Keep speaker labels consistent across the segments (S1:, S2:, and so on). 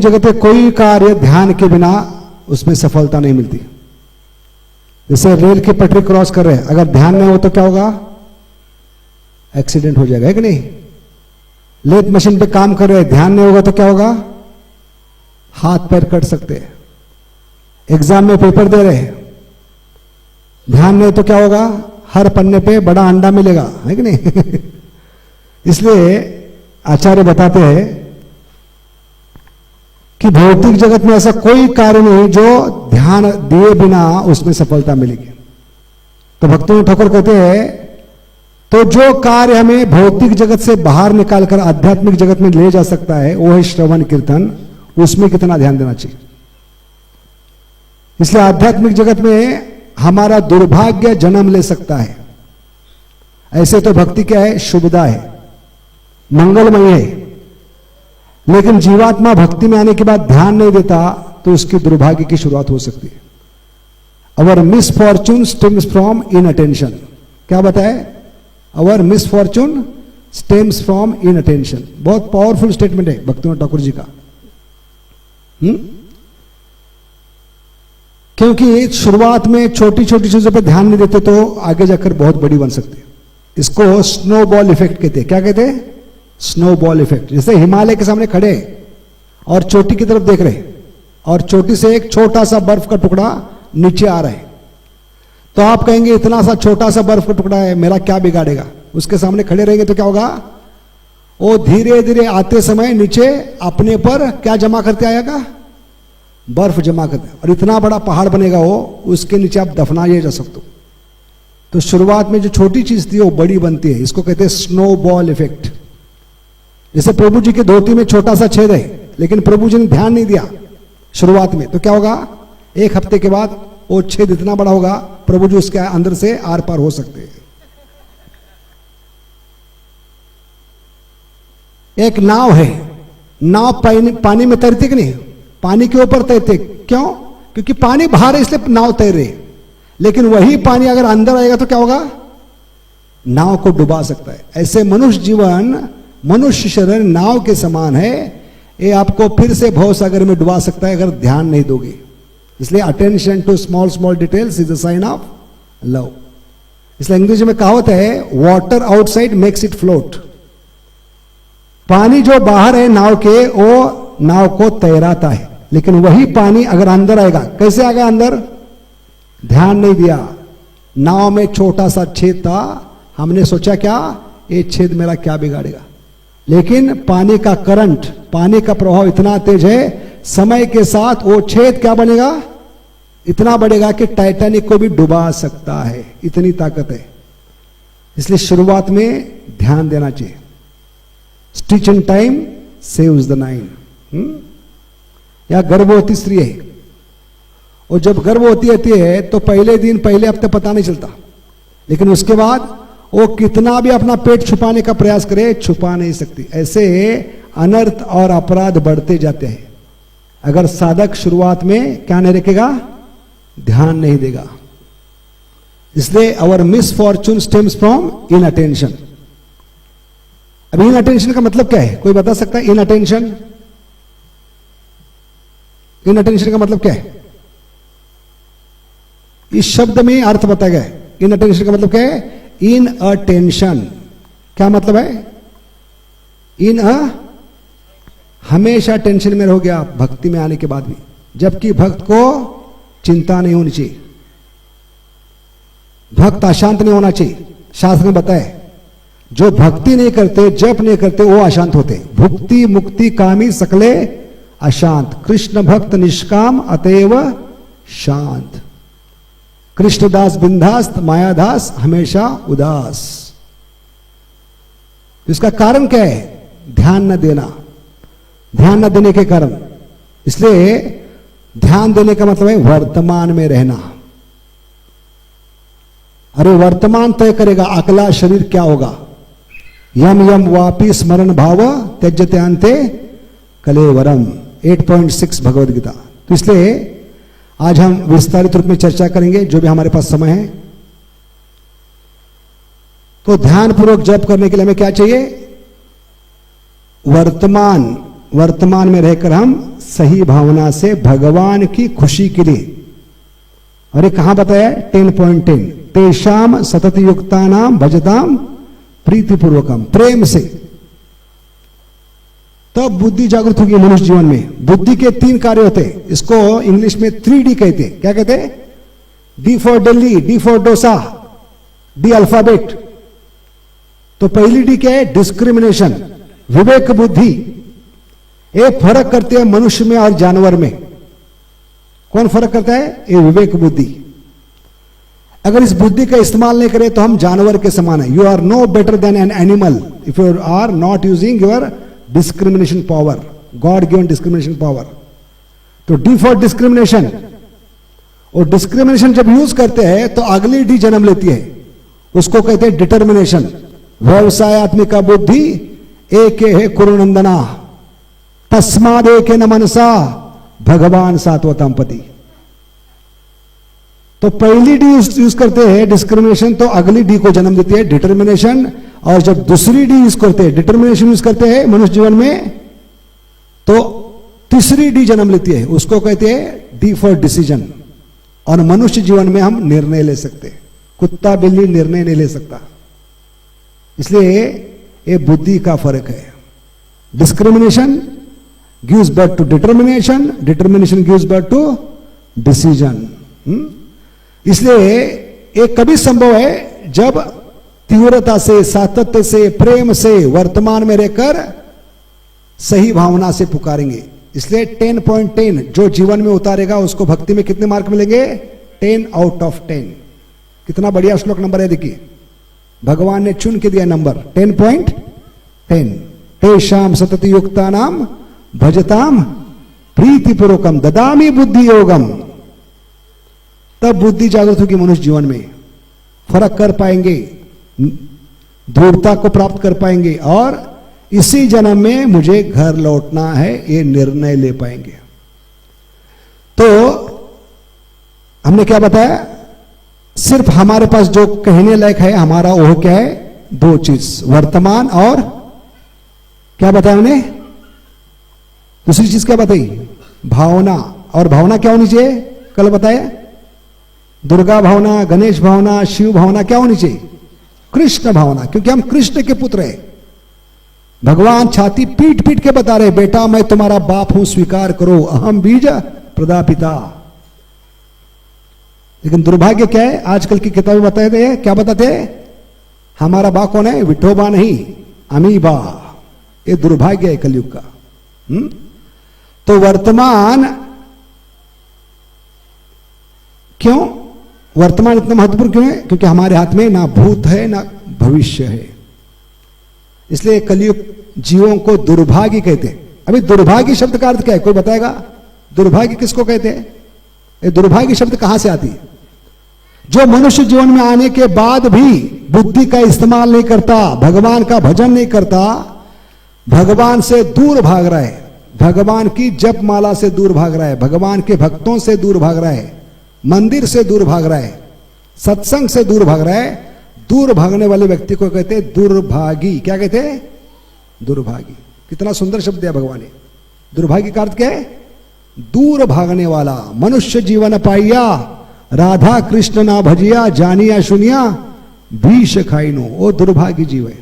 S1: जगत में कोई कार्य ध्यान के बिना उसमें सफलता नहीं मिलती। जैसे रेल की पटरी क्रॉस कर रहे हैं, अगर ध्यान नहीं हो तो क्या होगा? एक्सीडेंट हो जाएगा, है कि नहीं? लेथ मशीन पे काम कर रहे हैं, ध्यान नहीं होगा तो क्या होगा? हाथ पैर कट सकते हैं। एग्जाम में पेपर दे रहे हैं, ध्यान नहीं तो क्या होगा? हर पन्ने पे बड़ा अंडा मिलेगा, है कि नहीं? इसलिए आचार्य बताते हैं कि भौतिक जगत में ऐसा कोई कार्य नहीं जो ध्यान दिए बिना उसमें सफलता मिलेगी। तो भक्तों ठाकुर कहते हैं, तो जो कार्य हमें भौतिक जगत से बाहर निकालकर आध्यात्मिक जगत में ले जा सकता है वो है श्रवण कीर्तन। उसमें कितना ध्यान देना चाहिए। इसलिए आध्यात्मिक जगत में हमारा दुर्भाग्य जन्म ले सकता है। ऐसे तो भक्ति क्या है? शुभदा है, मंगलमय है। लेकिन जीवात्मा भक्ति में आने के बाद ध्यान नहीं देता तो उसकी दुर्भाग्य की शुरुआत हो सकती है। अवर मिसफॉर्चून स्टेम्स फ्रॉम इनअटेंशन। क्या बताए? अवर मिसफॉर्चून स्टेम्स फ्रॉम इनअटेंशन। बहुत पावरफुल स्टेटमेंट है भक्तिनाथ ठाकुर जी का। क्योंकि शुरुआत में छोटी छोटी चीजों पर ध्यान नहीं देते तो आगे जाकर बहुत बड़ी बन सकती है। इसको स्नोबॉल इफेक्ट कहते हैं। क्या कहते हैं? Snowball effect. जैसे हिमालय के सामने खड़े और चोटी की तरफ देख रहे और चोटी से एक छोटा सा बर्फ का टुकड़ा नीचे आ रहा है, तो आप कहेंगे इतना सा छोटा सा बर्फ का टुकड़ा है, मेरा क्या बिगाड़ेगा? उसके सामने खड़े रहेंगे तो क्या होगा? वो धीरे धीरे आते समय नीचे अपने पर क्या जमा करते आएगा? बर्फ जमा करते, और इतना बड़ा पहाड़ बनेगा वो, उसके नीचे आप दफनाए जा सकते हो। तो शुरुआत में जो छोटी चीज थी वो बड़ी बनती है। इसको कहते हैं स्नोबॉल इफेक्ट। जैसे प्रभु जी के धोती में छोटा सा छेद है, लेकिन प्रभु जी ने ध्यान नहीं दिया शुरुआत में, तो क्या होगा? एक हफ्ते के बाद वो छेद इतना बड़ा होगा, प्रभु जी उसके अंदर से आर पार हो सकते हैं। एक नाव है, नाव पानी में तैरती कि नहीं? पानी के ऊपर तैरते। क्यों? क्योंकि पानी बाहर है इसलिए नाव तैर रही है। लेकिन वही पानी अगर अंदर आएगा तो क्या होगा? नाव को डुबा सकता है। ऐसे मनुष्य जीवन, मनुष्य शरीर नाव के समान है। ये आपको फिर से भव सागर में डुबा सकता है अगर ध्यान नहीं दोगे। इसलिए attention to small small details is a sign of love. इसलिए अंग्रेजी में कहावत है, water outside makes it float. पानी जो बाहर है नाव के, वो नाव को तैराता है। लेकिन वही पानी अगर अंदर आएगा, कैसे आएगा अंदर? ध्यान नहीं दिया। नाव में छोटा सा छेद था, हमने सोचा क्या ये छेद मेरा क्या बिगाड़ेगा? लेकिन पानी का करंट, पानी का प्रभाव इतना तेज है, समय के साथ वो छेद क्या बनेगा? इतना बढ़ेगा कि टाइटैनिक को भी डुबा सकता है। इतनी ताकत है। इसलिए शुरुआत में ध्यान देना चाहिए। Stitch in time saves the nine. या गर्भवती स्त्री है, और जब गर्भवती होती है तो पहले दिन पहले हफ्ते पता नहीं चलता, लेकिन उसके बाद वो कितना भी अपना पेट छुपाने का प्रयास करे, छुपा नहीं सकती। ऐसे अनर्थ और अपराध बढ़ते जाते हैं अगर साधक शुरुआत में क्या नहीं रखेगा? ध्यान नहीं देगा। इसलिए अवर मिसफॉर्चून स्टेम्स फ्रॉम इनअटेंशन। अब इनअटेंशन का मतलब क्या है? कोई बता सकता है? इनअटेंशन, इनअटेंशन का मतलब क्या है? इस शब्द में अर्थ बताया गया है। इनअटेंशन का मतलब क्या है? इन अटेंशन। क्या मतलब है? इन हमेशा टेंशन में रहोगे आप भक्ति में आने के बाद भी, जबकि भक्त को चिंता नहीं होनी चाहिए। भक्त अशांत नहीं होना चाहिए। शास्त्र में बताया, जो भक्ति नहीं करते, जप नहीं करते, वो अशांत होते। भुक्ति मुक्ति कामी सकले अशांत, कृष्ण भक्त निष्काम अतएव शांत। कृष्णदास बिंदास, मायादास हमेशा उदास। इसका कारण क्या है? ध्यान न देना, ध्यान न देने के कारण। इसलिए ध्यान देने का मतलब है वर्तमान में रहना। अरे वर्तमान तय करेगा अगला शरीर क्या होगा। यम यम वापी स्मरण भाव त्यजते अंते कलेवरम, 8.6 भगवद गीता। तो इसलिए आज हम विस्तारित रूप में चर्चा करेंगे, जो भी हमारे पास समय है। तो ध्यान पूर्वक जप करने के लिए हमें क्या चाहिए? वर्तमान में रहकर हम सही भावना से भगवान की खुशी के लिए। और ये कहां बताया? 10.10 तेषाम सतत युक्ता नाम भजताम प्रीतिपूर्वकम, प्रेम से। तब बुद्धि जागृत होगी मनुष्य जीवन में। बुद्धि के 3 कार्य होते, इसको इंग्लिश में 3D कहते। क्या कहते? D for Delhi, D for dosa, D alphabet. तो पहली डी क्या है? डिस्क्रिमिनेशन, विवेक बुद्धि। एक फर्क करते हैं मनुष्य में और जानवर में। कौन फर्क करता है? ये विवेक बुद्धि। अगर इस बुद्धि का इस्तेमाल नहीं करें तो हम जानवर के समान है। You are no better than an animal if you are not using your discrimination power, God given discrimination power. तो डी फॉर डिस्क्रिमिनेशन। और डिस्क्रिमिनेशन जब यूज करते हैं तो अगली डी जन्म लेती है, उसको कहते हैं डिटर्मिनेशन। व्यवसायत्मिका बुद्धि एके है कुरुनंदना तस्माद एके न मनसा भगवान सात्वतम पति। तो पहली डी यूज करते हैं डिस्क्रिमिनेशन, तो अगली डी को जन्म देती है डिटर्मिनेशन। और जब दूसरी डी यूज करते हैं, डिटर्मिनेशन यूज करते हैं मनुष्य जीवन में, तो तीसरी डी जन्म लेती है, उसको कहते हैं डी फॉर डिसीजन। और मनुष्य जीवन में हम निर्णय ले सकते हैं, कुत्ता बिल्ली निर्णय नहीं ले सकता। इसलिए ये बुद्धि का फर्क है। Discrimination gives birth to determination, determination gives birth to decision. इसलिए ये कभी संभव है जब तीव्रता से, सातत्य से, प्रेम से वर्तमान में रहकर सही भावना से पुकारेंगे। इसलिए 10.10 जो जीवन में उतारेगा उसको भक्ति में कितने मार्क मिलेंगे? 10 आउट ऑफ 10। कितना बढ़िया श्लोक नंबर है, देखिए भगवान ने चुन के दिया नंबर 10.10। तेषाम सतत युक्ता नाम भजताम प्रीतिपूर्वकम ददामी बुद्धि योगम। तब बुद्धि जागृत होगी मनुष्य जीवन में, फर्क कर पाएंगे, दृढ़ता को प्राप्त कर पाएंगे और इसी जन्म में मुझे घर लौटना है ये निर्णय ले पाएंगे। तो हमने क्या बताया? सिर्फ हमारे पास जो कहने लायक है हमारा वो क्या है? 2 चीज, वर्तमान और क्या बताया हमने? दूसरी चीज क्या बताई? भावना। और भावना क्या होनी चाहिए? कल बताया दुर्गा भावना, गणेश भावना, शिव भावना क्या होनी चाहिए? कृष्ण भावना, क्योंकि हम कृष्ण के पुत्र हैं। भगवान छाती पीट पीट के बता रहे, बेटा मैं तुम्हारा बाप हूं, स्वीकार करो, अहम बीज प्रदापिता। लेकिन दुर्भाग्य क्या है? आजकल की किताबें बताते हैं, क्या बताते हैं? हमारा बा कौन है? विठोबा नहीं, अमीबा। ये दुर्भाग्य है कलयुग का। तो वर्तमान क्यों? वर्तमान इतना महत्वपूर्ण क्यों है? क्योंकि हमारे हाथ में ना भूत है ना भविष्य है। इसलिए कलयुग जीवों को दुर्भाग्य कहते हैं। अभी दुर्भाग्य शब्द का अर्थ क्या है? कोई बताएगा? दुर्भाग्य किसको कहते हैं? ये दुर्भाग्य शब्द कहां से आती है? जो मनुष्य जीवन में आने के बाद भी बुद्धि का इस्तेमाल नहीं करता, भगवान का भजन नहीं करता, भगवान से दूर भाग रहा है, भगवान की जप माला से दूर भाग रहा है, भगवान के भक्तों से दूर भाग रहा है, मंदिर से दूर भाग रहा है, सत्संग से दूर भाग रहा है, दूर भागने वाले व्यक्ति को कहते हैं दुर्भागी। क्या कहते हैं? दुर्भागी। कितना सुंदर शब्द दिया भगवान ने। दुर्भागी का अर्थ क्या है? दूर भागने वाला। मनुष्य जीवन पाइया राधा कृष्ण ना भजिया, जानिया सुनिया भीष खाइनो, वो दुर्भागी जीव है।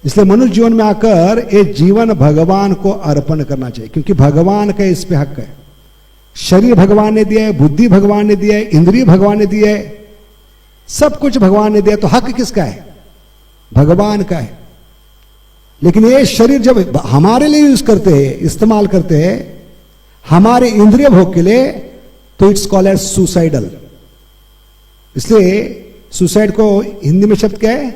S1: इसलिए मनुष्य जीवन में आकर ये जीवन भगवान को अर्पण करना चाहिए, क्योंकि भगवान का इस पे हक है। शरीर भगवान ने दिया है, बुद्धि भगवान ने दिया है, इंद्रिय भगवान ने दिया है, सब कुछ भगवान ने दिया, तो हक किसका है? भगवान का है। लेकिन ये शरीर जब हमारे लिए यूज करते हैं, इस्तेमाल करते हैं हमारे इंद्रिय भोग के लिए, तो इट्स कॉल्ड एज सुसाइडल। इसलिए सुसाइड को हिंदी में शब्द क्या है?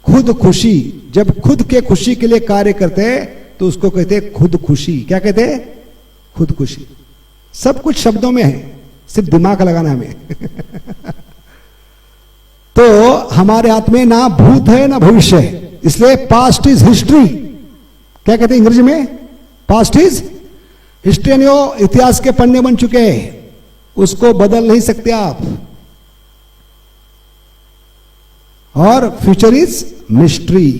S1: खुद खुशी। जब खुद के खुशी के लिए कार्य करते हैं तो उसको कहते हैं खुद खुशी। क्या कहते हैं? खुद खुशी। सब कुछ शब्दों में है, सिर्फ दिमाग लगाना हमें। तो हमारे हाथ में ना भूत है ना भविष्य है, इसलिए पास्ट इज हिस्ट्री। क्या कहते हैं अंग्रेजी में? Past is history. यानी वो इतिहास के पन्ने बन चुके हैं, उसको बदल नहीं सकते आप। और फ्यूचर इज मिस्ट्री।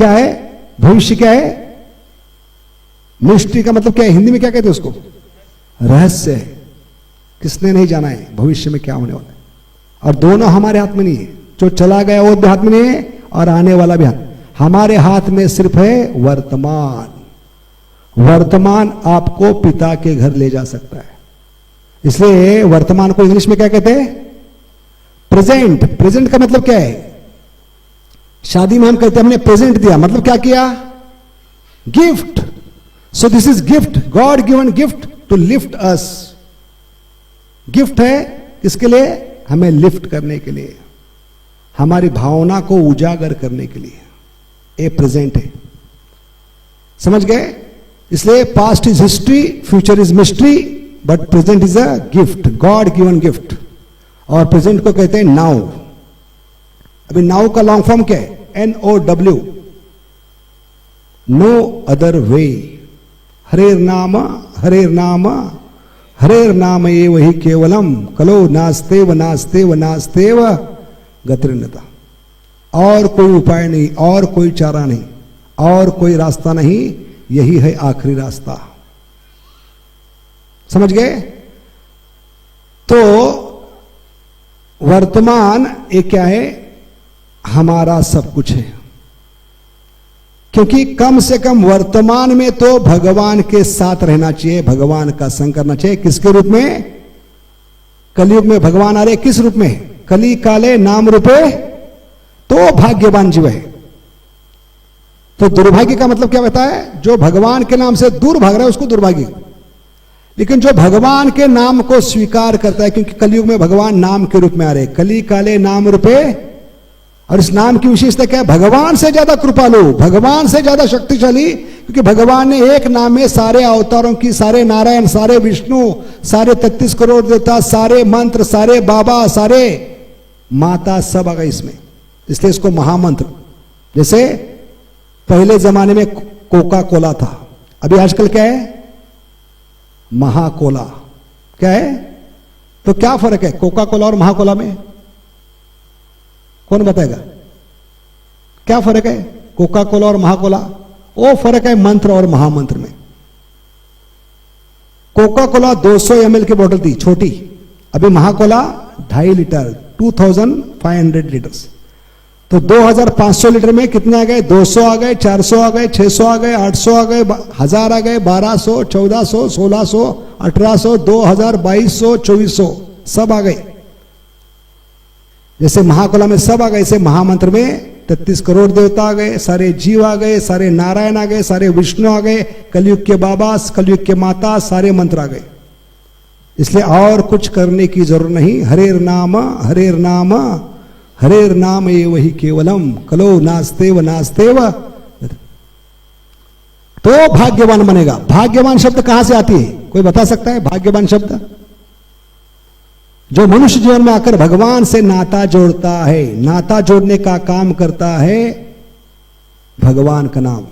S1: क्या है? भविष्य क्या है? मिस्ट्री का मतलब क्या है? हिंदी में क्या कहते हैं उसको? रहस्य है। किसने नहीं जाना है भविष्य में क्या होने वाला है। और दोनों हमारे हाथ में नहीं है। जो चला गया वो भी हाथ में नहीं है और आने वाला भी हाथ। हमारे हाथ में सिर्फ है वर्तमान। वर्तमान आपको पिता के घर ले जा सकता है। इसलिए वर्तमान को इंग्लिश में क्या कहते हैं? प्रेजेंट। प्रेजेंट का मतलब क्या है? शादी में हम कहते हैं हमने प्रेजेंट दिया, मतलब क्या किया? Gift. So this is gift, God given gift to lift us. Gift है किसके लिए? हमें लिफ्ट करने के लिए, हमारी भावना को उजागर करने के लिए। ये प्रेजेंट है। समझ गए? इसलिए past is history, future is mystery, but present is a gift, God given gift. और प्रेजेंट को कहते हैं नाउ। अभी नाउ का लॉन्ग फॉर्म क्या है? NOW, no other way. हरेर नाम हरेर नाम हरेर नाम ये वही केवलम कलो नास्तेव नास्तेव नास्तेव गतिर्नता। और कोई उपाय नहीं, और कोई चारा नहीं, और कोई रास्ता नहीं, यही है आखिरी रास्ता। समझ गए? तो वर्तमान ये क्या है? हमारा सब कुछ है। क्योंकि कम से कम वर्तमान में तो भगवान के साथ रहना चाहिए, भगवान का संग करना चाहिए। किसके रूप में? कलयुग में भगवान आ रहे किस रूप में? कली काले नाम रूपे। तो भाग्यवान जीव है। तो दुर्भाग्य का मतलब क्या होता है? जो भगवान के नाम से दूर भाग रहा है उसको दुर्भाग्य। लेकिन जो भगवान के नाम को स्वीकार करता है, क्योंकि कलयुग में भगवान नाम के रूप में आ रहे, कली काले नाम रूपे। और इस नाम की विशेषता क्या है? भगवान से ज्यादा कृपालु, भगवान से ज्यादा शक्तिशाली। क्योंकि भगवान ने एक नाम में सारे अवतारों की, सारे नारायण, सारे विष्णु, सारे 33 करोड़ देवता, सारे मंत्र, सारे बाबा, सारे माता, सब आ गए इसमें। इसलिए इसको महामंत्र। जैसे पहले जमाने में कोका कोला था, अभी आजकल क्या है? महाकोला। क्या है? तो क्या फर्क है कोका कोला और महाकोला में? कौन बताएगा क्या फर्क है कोका कोला और महाकोला? वो फर्क है मंत्र और महामंत्र में। कोका कोला 200 ml की बोतल थी छोटी, अभी महाकोला 2.5 लीटर, 2500 लीटर्स। तो 2500 लीटर में कितने आ गए? 200 आ गए, 400 आ गए, 600 आ गए, 800 आ गए, 1000 आ गए, 1200, 1400, 1600, 1800, 2000, 2200, 2400 सब आ गए। जैसे महाकोला में सब आ गए, ऐसे महामंत्र में 33 करोड़ देवता आ गए, सारे जीव आ गए, सारे नारायण आ गए, सारे विष्णु आ गए, कलयुग के बाबा, कलयुग के माता, सारे मंत्र आ गए। इसलिए और कुछ करने की जरूरत नहीं। हरेर नाम हरेर नाम हरेर नाम ये वही केवलम कलो नास्तेव नास्तेव। तो भाग्यवान बनेगा। भाग्यवान शब्द कहां से आती है? कोई बता सकता है भाग्यवान शब्द? जो मनुष्य जीवन में आकर भगवान से नाता जोड़ता है, नाता जोड़ने का काम करता है भगवान का नाम।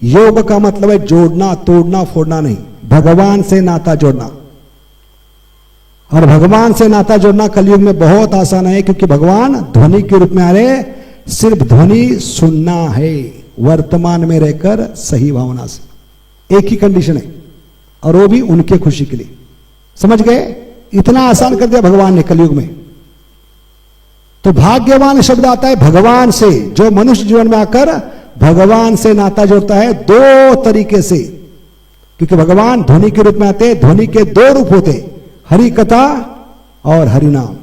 S1: योग का मतलब है जोड़ना, तोड़ना, फोड़ना नहीं, भगवान से नाता जोड़ना। और भगवान से नाता जोड़ना कलयुग में बहुत आसान है, क्योंकि भगवान ध्वनि के रूप में आ रहे। सिर्फ ध्वनि सुनना है, वर्तमान में रहकर सही भावना से। एक ही कंडीशन है, और वो भी उनके खुशी के लिए। समझ गए? इतना आसान कर दिया भगवान ने कलयुग में। तो भाग्यवान शब्द आता है भगवान से। जो मनुष्य जीवन में आकर भगवान से नाता जोड़ता है दो तरीके से, क्योंकि भगवान ध्वनि के रूप में आते हैं। ध्वनि के दो रूप होते, हरि कथा और हरि नाम।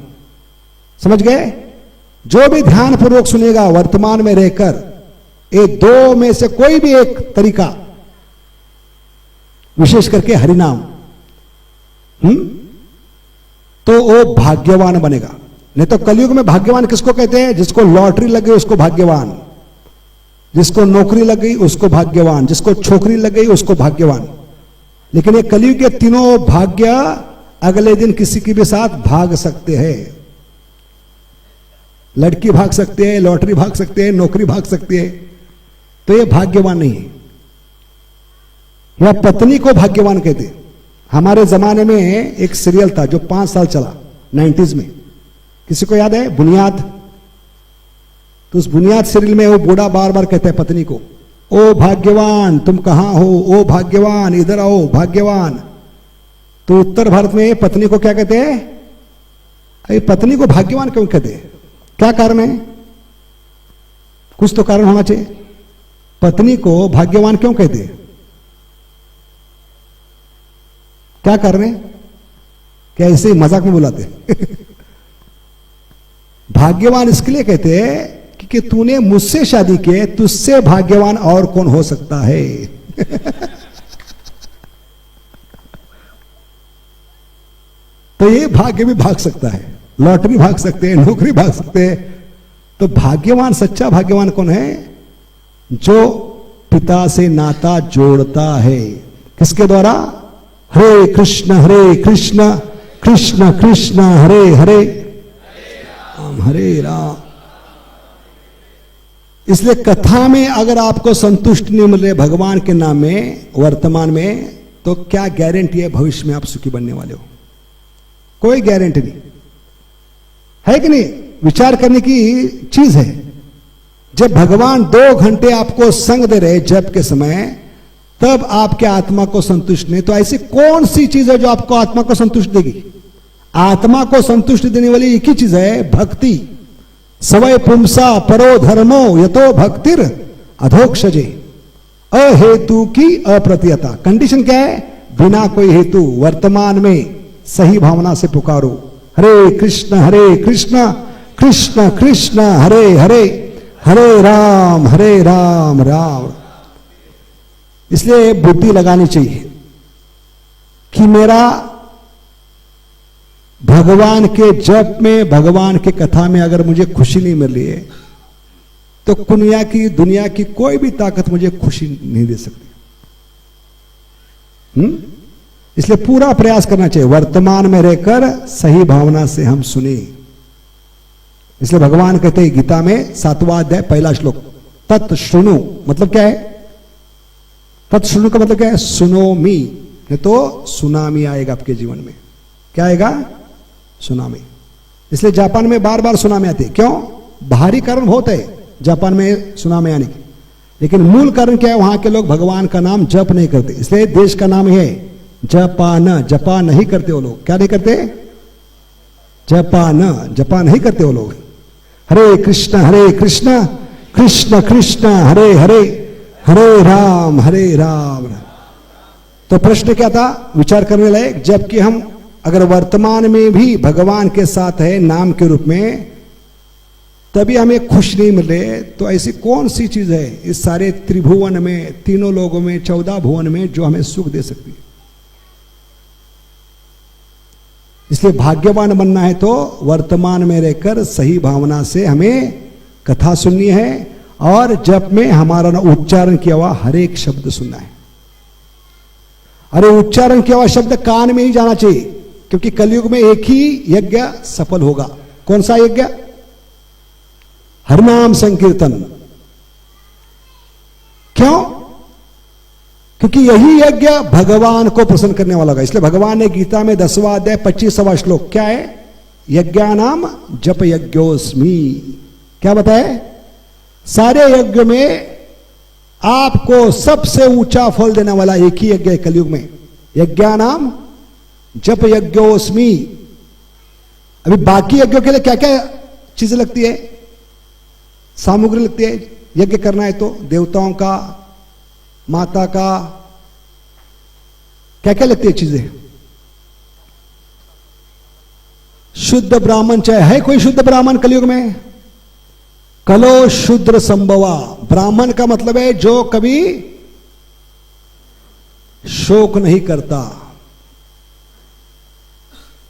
S1: समझ गए? जो भी ध्यान पूर्वक सुनेगा वर्तमान में रहकर, ये दो में से कोई भी एक तरीका, विशेष करके हरि नाम, तो वो भाग्यवान बनेगा। नहीं तो कलयुग में भाग्यवान किसको कहते हैं? जिसको लॉटरी लग गई उसको भाग्यवान, जिसको नौकरी लग गई उसको भाग्यवान, जिसको छोकरी लग गई उसको भाग्यवान। लेकिन ये कलयुग के तीनों भाग्य अगले दिन किसी के भी साथ भाग सकते हैं। लड़की भाग सकते हैं, लॉटरी भाग सकते हैं, नौकरी भाग सकती है। तो ये भाग्यवान नहीं है। या पत्नी को भाग्यवान कहते हैं। हमारे जमाने में एक सीरियल था जो 5 साल चला 90s में, किसी को याद है? बुनियाद। तो उस बुनियाद शरीर में वो बूढ़ा बार बार कहता है पत्नी को, ओ भाग्यवान तुम कहां हो, ओ भाग्यवान इधर आओ भाग्यवान। तो उत्तर भारत में पत्नी को क्या कहते हैं? अरे पत्नी को भाग्यवान क्यों कहते हैं? क्या कारण है? कुछ तो कारण होना चाहिए। पत्नी को भाग्यवान क्यों कहते हैं? क्या कारण है? क्या ऐसे ही मजाक में बुलाते? भाग्यवान इसके लिए कहते हैं कि तूने मुझसे शादी की, तुझसे भाग्यवान और कौन हो सकता है? तो ये भाग्य भी भाग सकता है, लॉटरी भाग सकते हैं, नौकरी भाग सकते हैं। तो भाग्यवान, सच्चा भाग्यवान कौन है? जो पिता से नाता जोड़ता है। किसके द्वारा? हरे कृष्ण कृष्ण कृष्ण हरे हरे राम हरे राम। इसलिए कथा में अगर आपको संतुष्ट नहीं मिल रहे भगवान के नाम में वर्तमान में, तो क्या गारंटी है भविष्य में आप सुखी बनने वाले हो? कोई गारंटी नहीं है कि नहीं? विचार करने की चीज है। जब भगवान 2 घंटे आपको संग दे रहे जप के समय, तब आपके आत्मा को संतुष्ट नहीं, तो ऐसी कौन सी चीज है जो आपको आत्मा को संतुष्ट देगी? आत्मा को संतुष्ट देने वाली एक ही चीज है, भक्ति। सवय पुंसा परो धर्मो यतो भक्तिर अधोक्षजे। अहेतु की अप्रतिहता। कंडीशन क्या है? बिना कोई हेतु वर्तमान में सही भावना से पुकारो। हरे कृष्ण कृष्ण कृष्ण हरे हरे, हरे राम राम। इसलिए बुद्धि लगानी चाहिए कि मेरा भगवान के जप में, भगवान के कथा में अगर मुझे खुशी नहीं मिल रही है, तो दुनिया की कोई भी ताकत मुझे खुशी नहीं दे सकती। इसलिए पूरा प्रयास करना चाहिए वर्तमान में रहकर सही भावना से हम सुने। इसलिए भगवान कहते हैं गीता में 7वां अध्याय 1 श्लोक, तत्शृणु मतलब क्या है? तत्शृणु का मतलब क्या है? सुनो मी, नहीं तो सुनामी आएगा आपके जीवन में। क्या आएगा? सुनामी। इसलिए जापान में बार बार सुनामी आती है। क्यों? बाहरी कारण बहुत है जापान में सुनामी आने की, लेकिन मूल कारण क्या है? वहां के लोग भगवान का नाम जप नहीं करते। इसलिए देश का नाम है जापान। जपा नहीं करते वो लोग। क्या नहीं करते? जपा नहीं करते वो लोग। हरे कृष्ण कृष्ण कृष्ण हरे हरे, हरे राम राम। तो प्रश्न क्या था विचार करने लायक? जबकि हम अगर वर्तमान में भी भगवान के साथ है नाम के रूप में, तभी हमें खुश नहीं मिल रहे, तो ऐसी कौन सी चीज है इस सारे त्रिभुवन में, तीनों लोगों में, 14 भुवन में जो हमें सुख दे सकती है? इसलिए भाग्यवान बनना है तो वर्तमान में रहकर सही भावना से हमें कथा सुननी है, और जप में हमारा उच्चारण किया हुआ हर एक शब्द सुनना है। अरे उच्चारण किया हुआ शब्द कान में ही जाना चाहिए, क्योंकि कलयुग में एक ही यज्ञ सफल होगा। कौन सा यज्ञ? हरिनाम संकीर्तन। क्यों? क्योंकि यही यज्ञ भगवान को प्रसन्न करने वाला होगा। इसलिए भगवान ने गीता में 10वां अध्याय 25वां श्लोक क्या है? यज्ञानाम जप यज्ञोस्मि। क्या बताए? सारे यज्ञ में आपको सबसे ऊंचा फल देने वाला एक ही यज्ञ है कलयुग में, यज्ञानाम जप यज्ञोस्मि। अभी बाकी यज्ञों के लिए क्या क्या चीजें लगती है? सामग्री लगती है। यज्ञ करना है तो देवताओं का, माता का, क्या क्या लगती है चीजें? शुद्ध ब्राह्मण चाहे है कोई शुद्ध ब्राह्मण कलयुग में? कलो शूद्र संभवा। ब्राह्मण का मतलब है जो कभी शोक नहीं करता।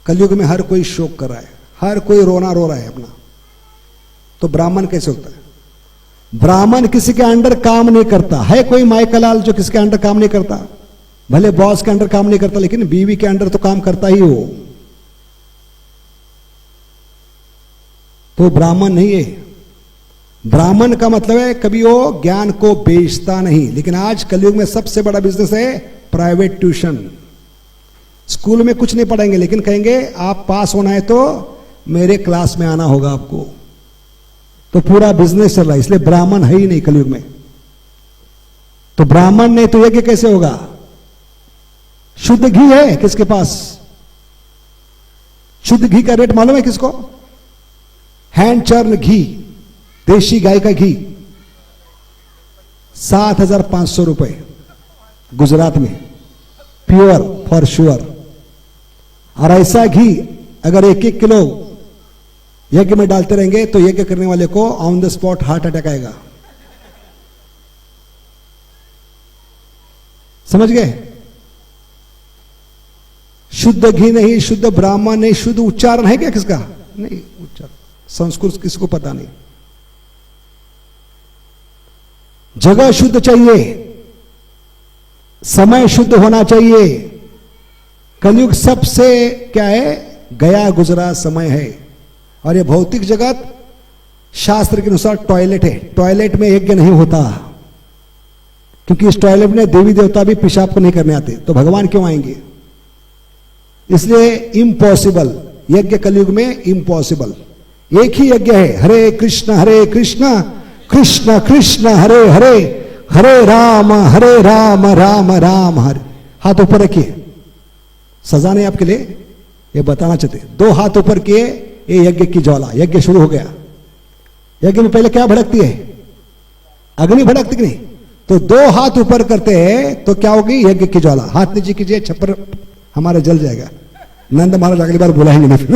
S1: कलयुग में हर कोई शोक कर रहा है, हर कोई रोना रो रहा है अपना, तो ब्राह्मण कैसे होता है? ब्राह्मण किसी के अंडर काम नहीं करता है। कोई माइकलाल जो किसी के अंडर काम नहीं करता? भले बॉस के अंडर काम नहीं करता, लेकिन बीवी के अंडर तो काम करता ही हो, तो ब्राह्मण नहीं है। ब्राह्मण का मतलब है कभी वो ज्ञान को बेचता नहीं। लेकिन आज कलयुग में सबसे बड़ा बिजनेस है प्राइवेट ट्यूशन। स्कूल में कुछ नहीं पढ़ाएंगे, लेकिन कहेंगे आप पास होना है तो मेरे क्लास में आना होगा आपको। तो पूरा बिजनेस चल रहा है, इसलिए ब्राह्मण है ही नहीं कलयुग में। तो ब्राह्मण नहीं तो यज्ञ कैसे होगा? शुद्ध घी है किसके पास? शुद्ध घी का रेट मालूम है किसको? हैंड चर्न घी, देशी गाय का घी 7,500 रुपए गुजरात में, प्योर फॉर श्योर। और ऐसा घी अगर 1-1 किलो यज्ञ में डालते रहेंगे तो यज्ञ करने वाले को on the spot heart attack आएगा। समझ गए? शुद्ध घी नहीं, शुद्ध ब्राह्मण नहीं, शुद्ध उच्चारण है क्या किसका? नहीं, उच्चारण संस्कृत किसको पता नहीं। जगह शुद्ध चाहिए, समय शुद्ध होना चाहिए। कलयुग सबसे क्या है? गया गुजरा समय है। और ये भौतिक जगत शास्त्र के अनुसार टॉयलेट है, टॉयलेट में यज्ञ नहीं होता, क्योंकि इस टॉयलेट में देवी देवता भी पेशाब को नहीं करने आते, तो भगवान क्यों आएंगे? इसलिए इम्पॉसिबल, यज्ञ कलयुग में इम्पॉसिबल। एक ही यज्ञ है, हरे कृष्ण कृष्ण कृष्ण हरे हरे, हरे राम राम राम हरे। हाथ ऊपर रखिए, सजा नहीं आपके लिए, ये बताना चाहते। 2 हाथ ऊपर किए, ये यज्ञ की ज्वाला, यज्ञ शुरू हो गया। यज्ञ में पहले क्या भड़कती है? अग्नि भड़कती नहीं, तो 2 हाथ ऊपर करते हैं तो क्या होगी? यज्ञ की ज्वाला। हाथ नीचे कीजिए, छप्पर हमारा जल जाएगा। नंद महाराज अगली बार बुलाएंगे नहीं फिर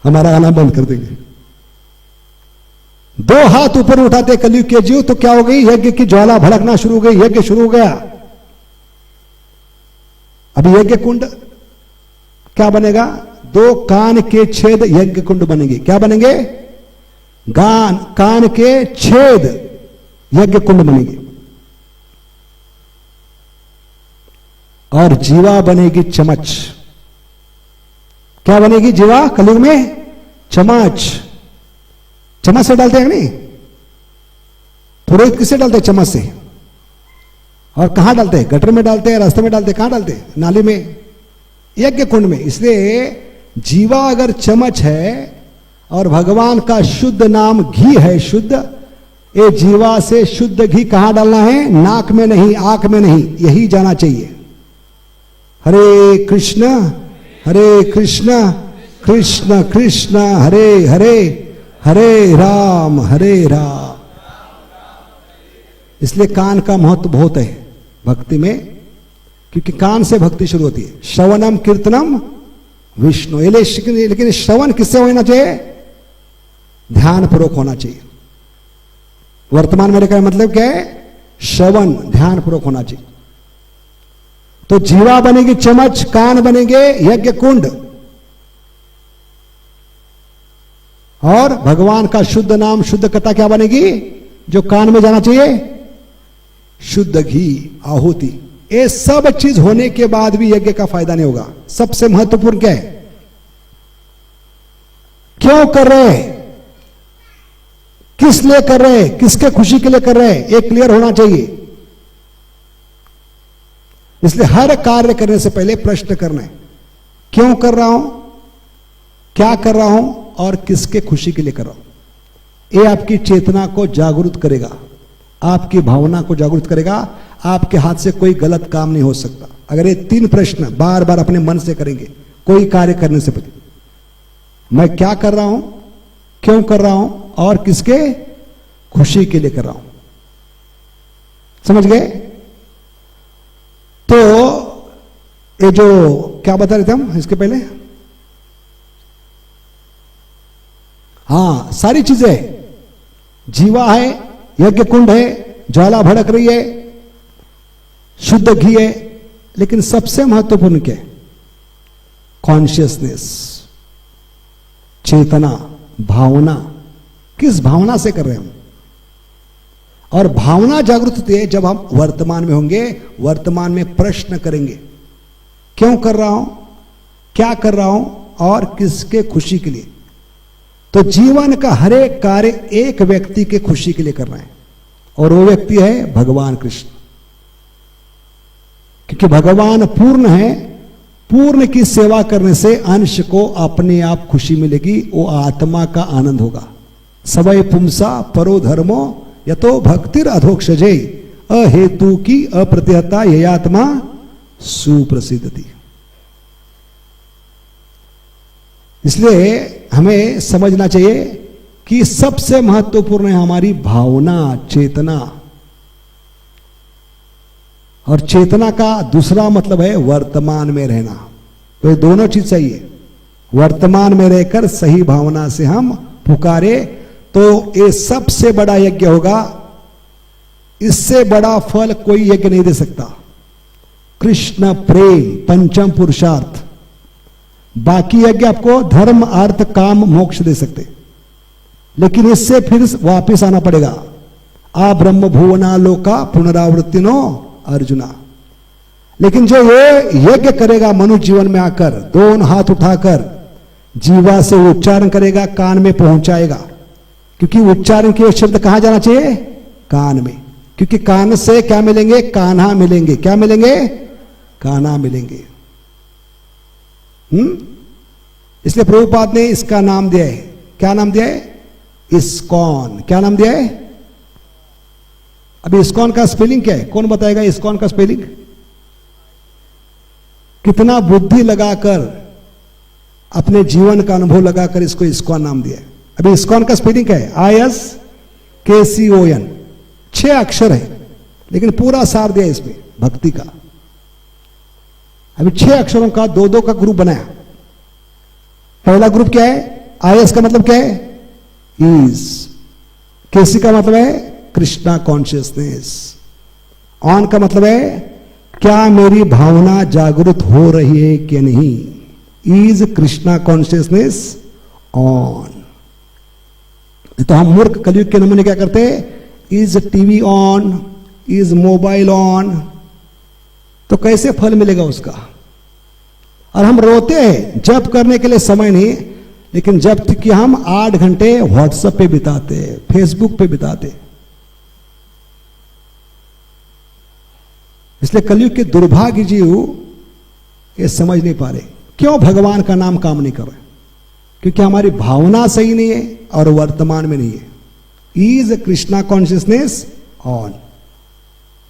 S1: हमारा आना बंद कर देंगे। 2 हाथ ऊपर उठाते कलयुग के जीव तो क्या हो गई? यज्ञ की ज्वाला भड़कना शुरू हो गई, यज्ञ शुरू हो गया। अभी यज्ञ कुंड क्या बनेगा? 2 कान के छेद यज्ञ कुंड बनेंगे। क्या बनेंगे? कान के छेद यज्ञ कुंड बनेंगे। और जीवा बनेगी चमच। क्या बनेगी जीवा कलयुग में? चम्मच। चम्मच से डालते हैं नहीं? पुरोहित किससे डालते हैं? चम्मच से। और कहां डालते हैं? गटर में डालते हैं, रास्ते में डालते हैं, कहां डालते हैं? नाली में, यज्ञ कुंड में। इसलिए जीवा अगर चमच है और भगवान का शुद्ध नाम घी है, शुद्ध, ये जीवा से शुद्ध घी कहां डालना है? नाक में नहीं, आंख में नहीं, यही जाना चाहिए। हरे कृष्ण कृष्ण कृष्ण हरे हरे, हरे राम राम। इसलिए कान का महत्व बहुत है भक्ति में, क्योंकि कान से भक्ति शुरू होती है। श्रवणम कीर्तनम विष्णु। लेकिन श्रवण किससे होना चाहिए? ध्यान पूर्वक होना चाहिए। वर्तमान मेरे का मतलब क्या है? श्रवण ध्यान पूर्वक होना चाहिए। तो जीवा बनेगी चमच, कान बनेंगे यज्ञ कुंड, और भगवान का शुद्ध नाम, शुद्ध कथा क्या बनेगी? जो कान में जाना चाहिए, शुद्ध घी, आहुति। ये सब चीज होने के बाद भी यज्ञ का फायदा नहीं होगा। सबसे महत्वपूर्ण क्या है? क्यों कर रहे हैं, किस लिए कर रहे हैं, किसके खुशी के लिए कर रहे हैं, ये क्लियर होना चाहिए। इसलिए हर कार्य करने से पहले प्रश्न करना है, क्यों कर रहा हूं, क्या कर रहा हूं, और किसके खुशी के लिए कर रहा हूं। ये आपकी चेतना को जागरूक करेगा, आपकी भावना को जागरूक करेगा। आपके हाथ से कोई गलत काम नहीं हो सकता अगर ये 3 प्रश्न बार बार अपने मन से करेंगे कोई कार्य करने से पहले। मैं क्या कर रहा हूं, क्यों कर रहा हूं, और किसके खुशी के लिए कर रहा हूं। समझ गए? तो ये जो क्या बता रहे थे हम इसके पहले, हां, सारी चीजें, जीवा है, यज्ञ कुंड है, ज्वाला भड़क रही है, शुद्ध घी है, लेकिन सबसे महत्वपूर्ण क्या है? कॉन्शियसनेस, चेतना, भावना। किस भावना से कर रहे हैं हम? और भावना जागृत होती है जब हम वर्तमान में होंगे, वर्तमान में प्रश्न करेंगे, क्यों कर रहा हूं, क्या कर रहा हूं, और किसके खुशी के लिए। तो जीवन का हर एक कार्य एक व्यक्ति के खुशी के लिए करना है, और वो व्यक्ति है भगवान कृष्ण। क्योंकि भगवान पूर्ण है, पूर्ण की सेवा करने से अंश को अपने आप खुशी मिलेगी, वो आत्मा का आनंद होगा। सवय पुंसा परो धर्मो यतो भक्तिर अधोक्षजे अहेतु की अप्रतिहता ययात्मा सुप्रसिद्धति। इसलिए हमें समझना चाहिए कि सबसे महत्वपूर्ण है हमारी भावना, चेतना। और चेतना का दूसरा मतलब है वर्तमान में रहना। तो ये दोनों चीज चाहिए। वर्तमान में रहकर सही भावना से हम पुकारे तो ये सबसे बड़ा यज्ञ होगा। इससे बड़ा फल कोई यज्ञ नहीं दे सकता। कृष्ण प्रेम पंचम पुरुषार्थ। बाकी यज्ञ आपको धर्म अर्थ काम मोक्ष दे सकते, लेकिन इससे फिर वापिस आना पड़ेगा। आ ब्रह्म भुवना लोका पुनरावृत्ति नो अर्जुना। लेकिन जो ये यज्ञ करेगा मनुष्य जीवन में आकर, दोनों हाथ उठाकर जीवा से उच्चारण करेगा, कान में पहुंचाएगा। क्योंकि उच्चारण के शब्द कहां जाना चाहिए? कान में। क्योंकि कान से क्या मिलेंगे? कान्हा मिलेंगे। क्या मिलेंगे? कान्हा मिलेंगे। इसलिए प्रभुपाद ने इसका नाम दिया है। क्या नाम दिया है? इस्कॉन। क्या नाम दिया है? अभी इस्कॉन का स्पेलिंग क्या है? कौन बताएगा इस्कॉन का स्पेलिंग? कितना बुद्धि लगाकर, अपने जीवन का अनुभव लगाकर इसको इस्कॉन नाम दिया है। अभी इस्कॉन का स्पेलिंग क्या है? ISKCON। 6 अक्षर है, लेकिन पूरा सार दिया इसमें भक्ति का। अभी 6 अक्षरों का 2-2 का ग्रुप बनाया। पहला ग्रुप क्या है? IS का मतलब क्या है? ईज। KC का मतलब है कृष्णा कॉन्शियसनेस। ऑन का मतलब है क्या मेरी भावना जागृत हो रही है कि नहीं। Is Krishna consciousness on. तो हम मूर्ख कलयुग के नमूने क्या करते हैं? Is TV on, is mobile on. तो कैसे फल मिलेगा उसका? और हम रोते हैं जप करने के लिए समय नहीं, लेकिन जब कि हम 8 घंटे व्हाट्सएप पे बिताते, फेसबुक पे बिताते। इसलिए कलयुग के दुर्भाग्य जीव ये समझ नहीं पा रहे क्यों भगवान का नाम काम नहीं कर रहे। क्योंकि हमारी भावना सही नहीं है और वर्तमान में नहीं है। Is Krishna consciousness on.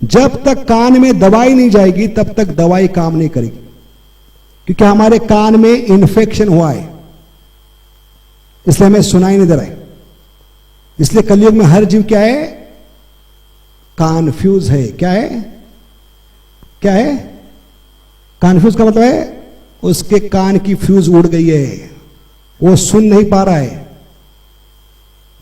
S1: जब तक कान में दवाई नहीं जाएगी तब तक दवाई काम नहीं करेगी। क्योंकि हमारे कान में इन्फेक्शन हुआ है, इसलिए हमें सुनाई नहीं दे रहा है। इसलिए कलयुग में हर जीव क्या है? कॉन्फ्यूज है। क्या है? क्या है? कॉन्फ्यूज का मतलब है उसके कान की फ्यूज उड़ गई है, वो सुन नहीं पा रहा है।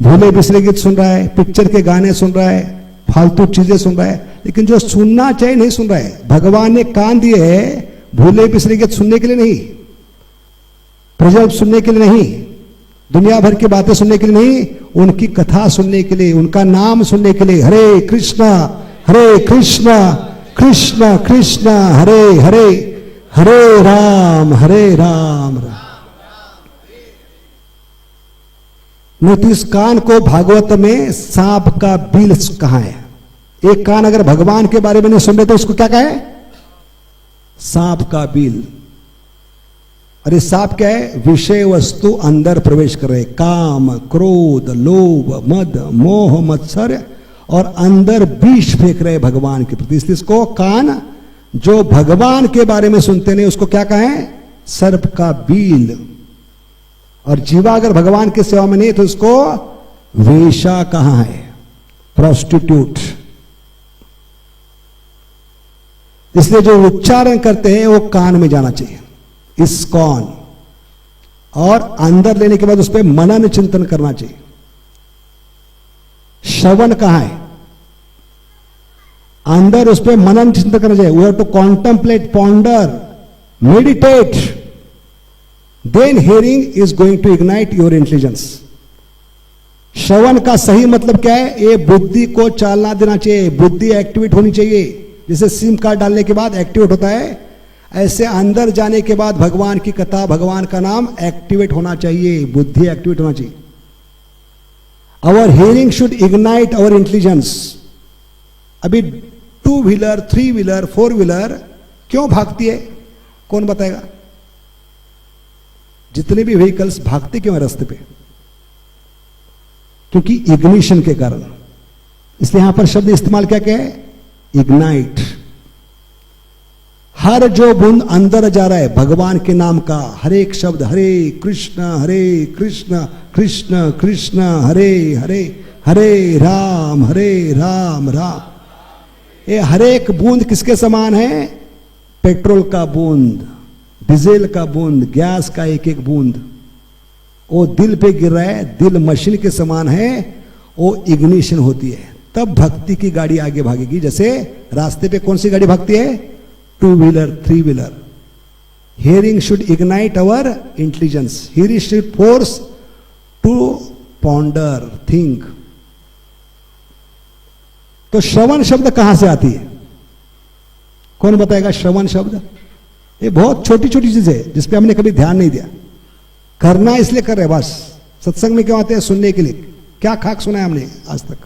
S1: भूले बिसरे गीत सुन रहा है, पिक्चर के गाने सुन रहा है, फालतू चीजें सुन रहा है, लेकिन जो सुनना चाहिए नहीं सुन रहा है। भगवान ने कान दिए हैं भूले बिसरे गीत सुनने के लिए नहीं, प्रजल्प सुनने के लिए नहीं, दुनिया भर की बातें सुनने के लिए नहीं, उनकी कथा सुनने के लिए, उनका नाम सुनने के लिए। हरे कृष्णा कृष्ण कृष्ण हरे हरे, हरे राम राम। इस कान को भागवत में सांप का बिल कहा है। एक कान अगर भगवान के बारे में नहीं सुन रहे तो उसको क्या कहे? सांप का बिल। अरे सांप क्या है? विषय वस्तु अंदर प्रवेश कर रहे, काम क्रोध लोभ मद मोह मत्सर, और अंदर विष फेंक रहे भगवान के प्रति। इसलिए इसको कान जो भगवान के बारे में सुनते नहीं उसको क्या कहें? सर्प का बील। और जीवा अगर भगवान की सेवा में नहीं तो उसको वेश्या कहा है, प्रोस्टिट्यूट। इसलिए जो उच्चारण करते हैं वो कान में जाना चाहिए, इस्कॉन। और अंदर लेने के बाद उस पर मनन चिंतन करना चाहिए। श्रवण कहां है? अंदर उस पर मनन चिंतन करना चाहिए। We have to contemplate, ponder, meditate, then hearing is going to ignite your intelligence. श्रवण का सही मतलब क्या है? ये बुद्धि को चालना देना चाहिए, बुद्धि एक्टिवेट होनी चाहिए। जैसे सिम कार्ड डालने के बाद एक्टिवेट होता है, ऐसे अंदर जाने के बाद भगवान की कथा, भगवान का नाम एक्टिवेट होना चाहिए, बुद्धि एक्टिवेट होना चाहिए। Our hearing should ignite our intelligence. अभी 2 व्हीलर 3 व्हीलर 4 व्हीलर क्यों भागती है? कौन बताएगा? जितने भी व्हीकल्स भागते क्यों है रास्ते पे? क्योंकि इग्निशन के कारण। इसलिए यहां पर शब्द इस्तेमाल क्या क्या है? इग्नाइट। हर जो बूंद अंदर जा रहा है भगवान के नाम का, हर एक शब्द हरे कृष्ण कृष्ण कृष्ण हरे हरे, हरे राम राम। ये हर एक बूंद किसके समान है? पेट्रोल का बूंद, डीजल का बूंद, गैस का एक एक बूंद वो दिल पे गिर रहा है, दिल मशीन के समान है, वो इग्निशन होती है, तब भक्ति की गाड़ी आगे भागेगी। जैसे रास्ते पे कौन सी गाड़ी भागती है? 2 wheeler 3 wheeler. Hearing should ignite our intelligence, hearing should force to ponder, think. तो श्रवण शब्द कहां से आती है? कौन बताएगा? श्रवण शब्द ये बहुत छोटी छोटी चीज है जिसपे हमने कभी ध्यान नहीं दिया। करना इसलिए कर रहे बस। सत्संग में क्यों आते हैं? सुनने के लिए। क्या खाक सुना है हमने आज तक?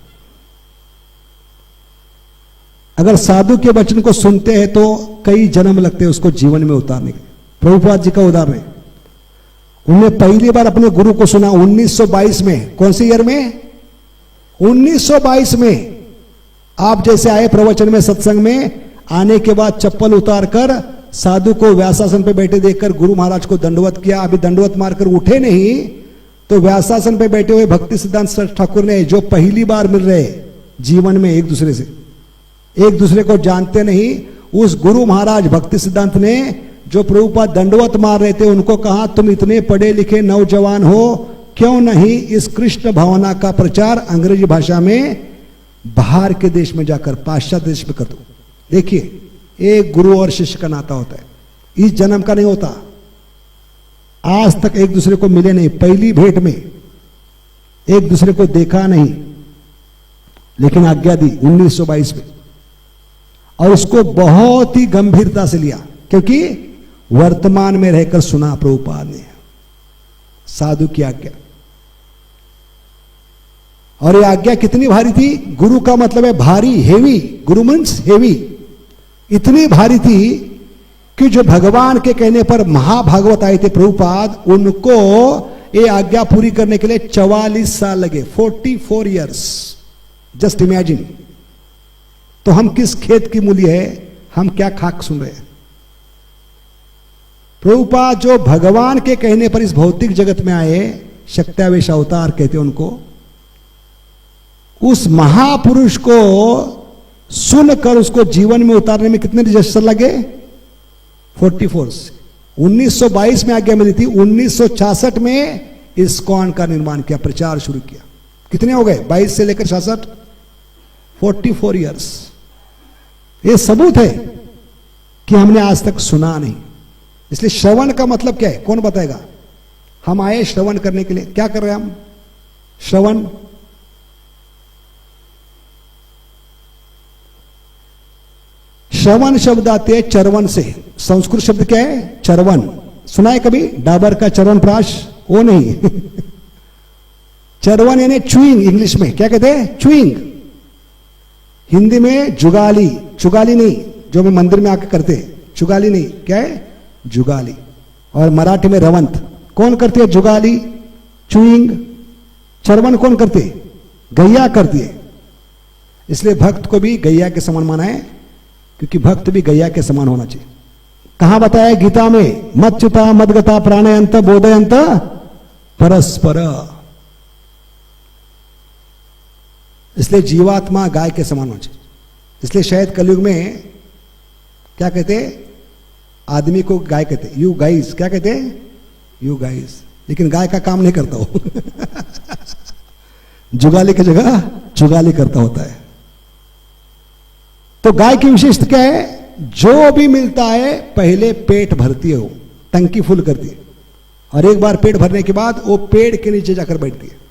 S1: अगर साधु के वचन को सुनते हैं तो कई जन्म लगते हैं उसको जीवन में उतारने के। प्रभुपाद जी का उदाहरण है, उन्होंने पहली बार अपने गुरु को सुना 1922 में। कौन से ईयर में? 1922 में। आप जैसे आए प्रवचन में, सत्संग में आने के बाद चप्पल उतारकर साधु को व्यासासन पे बैठे देखकर गुरु महाराज को दंडवत किया। अभी दंडवत मारकर उठे नहीं तो व्यासासन पे बैठे हुए भक्ति सिद्धांत सरस्वती ठाकुर ने, जो पहली बार मिल रहे जीवन में एक दूसरे से, एक दूसरे को जानते नहीं, उस गुरु महाराज भक्ति सिद्धांत ने जो प्रभुपाद दंडवत मार रहे थे उनको कहा, तुम इतने पढ़े लिखे नौजवान हो, क्यों नहीं इस कृष्ण भावना का प्रचार अंग्रेजी भाषा में बाहर के देश में जाकर, पाश्चात्य देश में कर दो। देखिए, एक गुरु और शिष्य का नाता होता है, इस जन्म का नहीं होता। आज तक एक दूसरे को मिले नहीं, पहली भेंट में एक दूसरे को देखा नहीं, लेकिन आज्ञा दी 1922 में, और उसको बहुत ही गंभीरता से लिया, क्योंकि वर्तमान में रहकर सुना प्रभुपाद ने साधु की आज्ञा। और ये आज्ञा कितनी भारी थी? गुरु का मतलब है भारी, हेवी। गुरु मीन्स हेवी। इतनी भारी थी कि जो भगवान के कहने पर महाभागवत आए थे प्रभुपाद, उनको ये आज्ञा पूरी करने के लिए 44 साल लगे, 44 इयर्स। Just imagine. तो हम किस खेत की मूली है, हम क्या खाक सुन रहे हैं? प्रभुपाद जो भगवान के कहने पर इस भौतिक जगत में आए, शक्त्यावेश अवतार कहते हैं उनको, उस महापुरुष को सुनकर उसको जीवन में उतारने में कितने रजिस्टर लगे? 44। 1922 में आज्ञा मिली थी, 1966 में इस्कॉन का निर्माण किया, प्रचार शुरू किया। कितने हो गए? 22 से लेकर 66, 44 इयर्स। ये सबूत है कि हमने आज तक सुना नहीं। इसलिए श्रवण का मतलब क्या है? कौन बताएगा? हम आए श्रवण करने के लिए। क्या कर रहे हैं हम? श्रवण। श्रवण शब्द आते हैं चरवन से। संस्कृत शब्द क्या है? चरवन। सुना है कभी डाबर का चरवन प्राश? वो नहीं चरवन यानी चुइंग। इंग्लिश में क्या कहते हैं? चुइंग। हिंदी में जुगाली। चुगाली नहीं, जो मैं मंदिर में आकर करते हैं, चुगाली नहीं। क्या है? जुगाली। और मराठी में रवंत। कौन करती है जुगाली? चुइंग। चरवन कौन करती है? गैया करती है। इसलिए भक्त को भी गैया के समान माना है, क्योंकि भक्त भी गैया के समान होना चाहिए। कहां बताया? गीता में, मच्युता मदगता प्राणयंत बोधयंत परस्पर। इसलिए जीवात्मा गाय के समान होना चाहिए। इसलिए शायद कलयुग में क्या कहते? आदमी को गाय कहते, यू गाइस। क्या कहते? You guys. लेकिन गाय का काम नहीं करता हो जुगाली की जगह चुगाली करता होता है। तो गाय की विशेषता क्या है? जो भी मिलता है पहले पेट भरती है, वो टंकी फुल करती है, और एक बार पेट भरने के बाद वो पेड़ के नीचे जाकर बैठती है।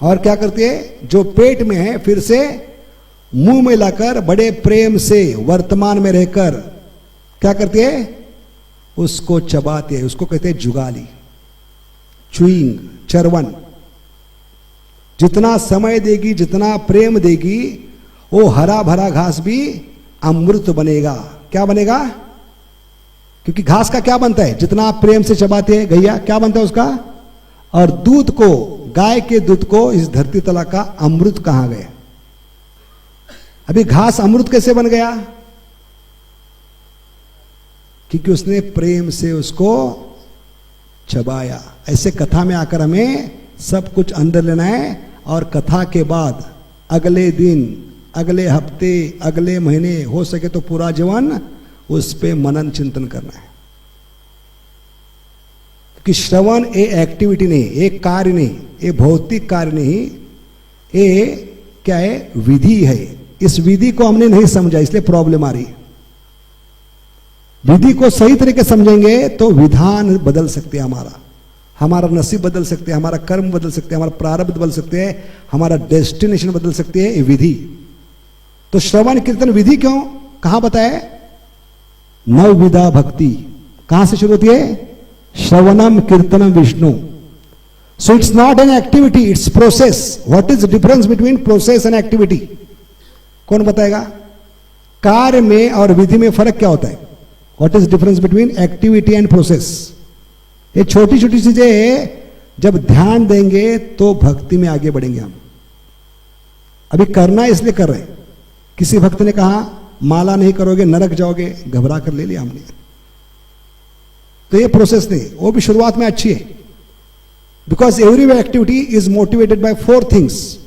S1: और क्या करती है? जो पेट में है फिर से मुंह में लाकर बड़े प्रेम से वर्तमान में रहकर क्या करती है? उसको चबाती है। उसको कहते हैं जुगाली, चुइंग, चरवन। जितना समय देगी, जितना प्रेम देगी, वो हरा भरा घास भी अमृत बनेगा। क्या बनेगा? क्योंकि घास का क्या बनता है? जितना आप प्रेम से चबाते हैं गैया, क्या बनता है उसका? और दूध को गाय के दूध को इस धरती तला का अमृत कहा गया। अभी घास अमृत कैसे बन गया? क्योंकि उसने प्रेम से उसको चबाया। ऐसे कथा में आकर हमें सब कुछ अंदर लेना है और कथा के बाद अगले दिन, अगले हफ्ते, अगले महीने, हो सके तो पूरा जीवन उस पे मनन चिंतन करना है। कि श्रवण ये एक्टिविटी नहीं, एक कार्य नहीं, ये भौतिक कार्य नहीं, ये क्या है? विधि है। इस विधि को हमने नहीं समझा, इसलिए प्रॉब्लम आ रही है। विधि को सही तरीके समझेंगे तो विधान बदल सकते हैं, हमारा नसीब बदल सकते हैं, हमारा कर्म बदल सकते हैं, हमारा प्रारब्ध बदल सकते हैं, हमारा डेस्टिनेशन बदल सकते हैं। ये विधि तो श्रवण कीर्तन विधि क्यों कहां बताए? नवविधा भक्ति कहां से शुरू होती है? श्रवणम कीर्तनम विष्णु। So it's not an activity, it's process. What is difference between process and activity? कौन बताएगा? कार्य में और विधि में फर्क क्या होता है? What is difference between activity and process? ये छोटी छोटी चीजें जब ध्यान देंगे तो भक्ति में आगे बढ़ेंगे हम। अभी करना इसलिए कर रहे हैं। किसी भक्त ने कहा माला नहीं करोगे नरक जाओगे, घबरा कर ले लिया हमने। तो ये प्रोसेस नहीं, वो भी शुरुआत में अच्छी है। Because every activity is motivated by 4 things: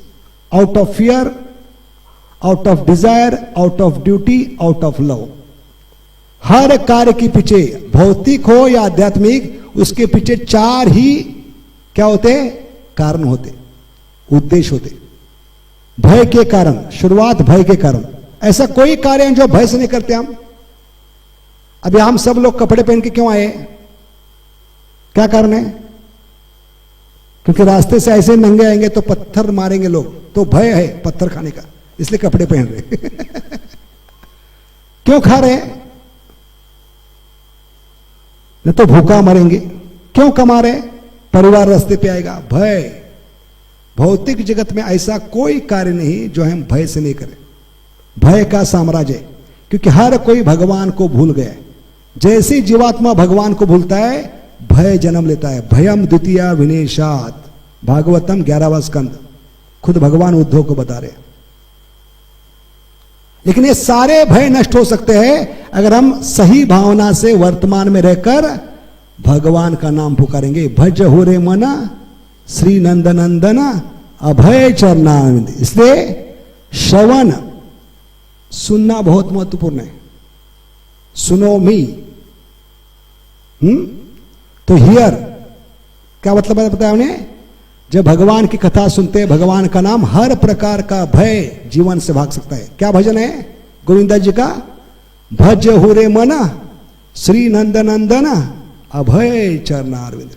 S1: out of fear, out of desire, out of duty, out of love. हर कार्य के पीछे, भौतिक हो या आध्यात्मिक, उसके पीछे 4 ही क्या होते? कारण होते, उद्देश्य होते। भय के कारण, शुरुआत भय के कारण। ऐसा कोई कार्य है जो भय से नहीं करते हम। अभी हम सब लोग कपड़े पहन के क्यों आए? क्या कारण है? क्योंकि रास्ते से ऐसे नंगे आएंगे तो पत्थर मारेंगे लोग, तो भय है पत्थर खाने का, इसलिए कपड़े पहन रहे। क्यों खा रहे? नहीं तो भूखा मरेंगे। क्यों कमा रहे? परिवार रास्ते पे आएगा, भय। भौतिक जगत में ऐसा कोई कार्य नहीं जो हम भय से नहीं करें। भय का साम्राज्य, क्योंकि हर कोई भगवान को भूल गया। जैसे जीवात्मा भगवान को भूलता है, भय जन्म लेता है। भयम द्वितीय विनेशात, भागवतम 11वां स्कंद, खुद भगवान उद्धव को बता रहे। लेकिन ये सारे भय नष्ट हो सकते हैं अगर हम सही भावना से वर्तमान में रहकर भगवान का नाम पुकारेंगे। भज हो रे मना श्री नंद नंदन अभय चरणारविंद। इसलिए श्रवण, सुनना बहुत महत्वपूर्ण है। सुनो मी, तो हियर क्या मतलब है बताया हमने? जब भगवान की कथा सुनते हैं, भगवान का नाम, हर प्रकार का भय जीवन से भाग सकता है। क्या भजन है गोविंदा जी का? भज हो रे मना श्री नंद नंदन अभय चरणारविंद।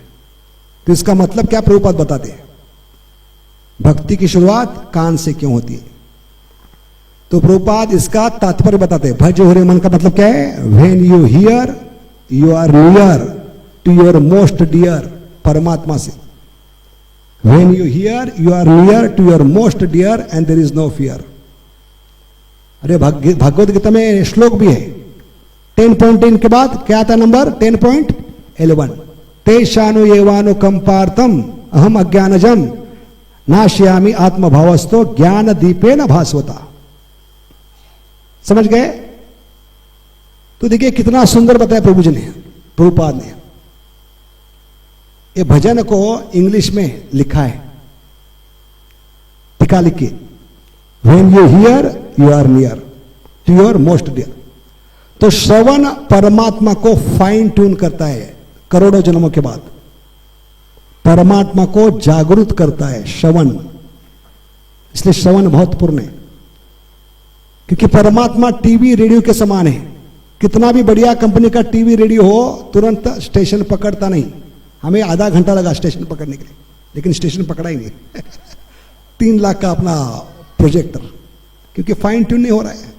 S1: तो इसका मतलब क्या प्रभुपाद बताते हैं? भक्ति की शुरुआत कान से क्यों होती है? तो प्रभुपाद इसका तात्पर्य बताते हैं। भज हो रे मन का मतलब क्या है? When you hear you are near to your most dear, परमात्मा से। When you hear, you are near to your most dear and there is no fear. अरे भगवद गीता में श्लोक भी है। 10.10 के बाद क्या आता नंबर? 10.11 तेषानु एवानु कंपार्थम अहम अज्ञानजम नाश्यामि आत्मभावस्तो ज्ञान दीपेन भास्वता। समझ गए? तो देखिए कितना सुंदर बताया प्रभु जी ने, प्रभुपाद ने। ये भजन को इंग्लिश में लिखा है, टीका लिख के, when you hear you are near to your most dear. तो श्रवण परमात्मा को फाइन ट्यून करता है। करोड़ों जन्मों के बाद परमात्मा को जागरूक करता है श्रवण। इसलिए श्रवण महत्वपूर्ण है, क्योंकि परमात्मा टीवी रेडियो के समान है। कितना भी बढ़िया कंपनी का टीवी रेडियो हो, तुरंत स्टेशन पकड़ता नहीं। हमें आधा घंटा लगा स्टेशन पकड़ने के लिए, लेकिन स्टेशन पकड़ा ही नहीं। 3 लाख का अपना प्रोजेक्टर, क्योंकि फाइन ट्यून नहीं हो रहा है।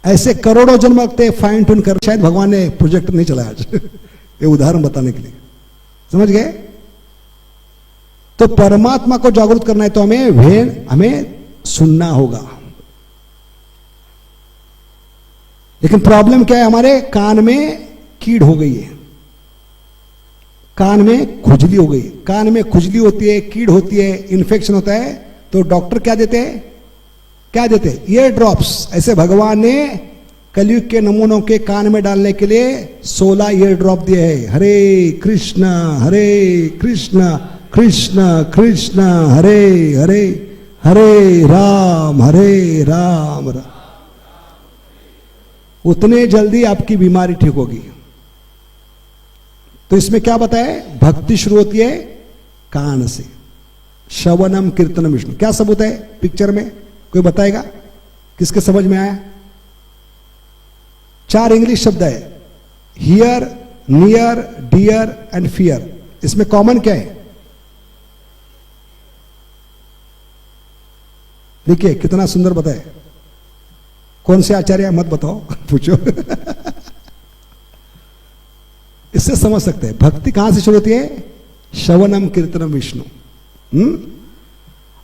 S1: ऐसे करोड़ों जन्म लगते फाइन ट्यून कर, शायद भगवान ने प्रोजेक्टर नहीं चलाया आज। ये उदाहरण बताने के लिए, समझ गए? तो परमात्मा को जागरूक करना है तो हमें सुनना होगा। लेकिन प्रॉब्लम क्या है? हमारे कान में कीड़ हो गई है। कान में खुजली हो गई, कान में खुजली होती है, कीड़ होती है, इन्फेक्शन होता है, तो डॉक्टर क्या देते हैं? क्या देते हैं? Ear drops. ऐसे भगवान ने कलयुग के नमूनों के कान में डालने के लिए 16 ईयर ड्रॉप दिए हैं। हरे कृष्ण कृष्ण कृष्ण हरे हरे, हरे राम राम। उतने जल्दी आपकी बीमारी ठीक होगी। तो इसमें क्या बताया? भक्ति शुरू होती है कान से। श्रवणम कीर्तनम विष्णु। क्या सबूत है पिक्चर में? कोई बताएगा? किसके समझ में आया? 4 इंग्लिश शब्द है, hear, near, dear and fear. इसमें कॉमन क्या है? देखिए कितना सुंदर बताए। कौन से आचार्य? मत बताओ, पूछो। इससे समझ सकते हैं भक्ति कहां से शुरू होती है? श्रवणम कीर्तनम विष्णु।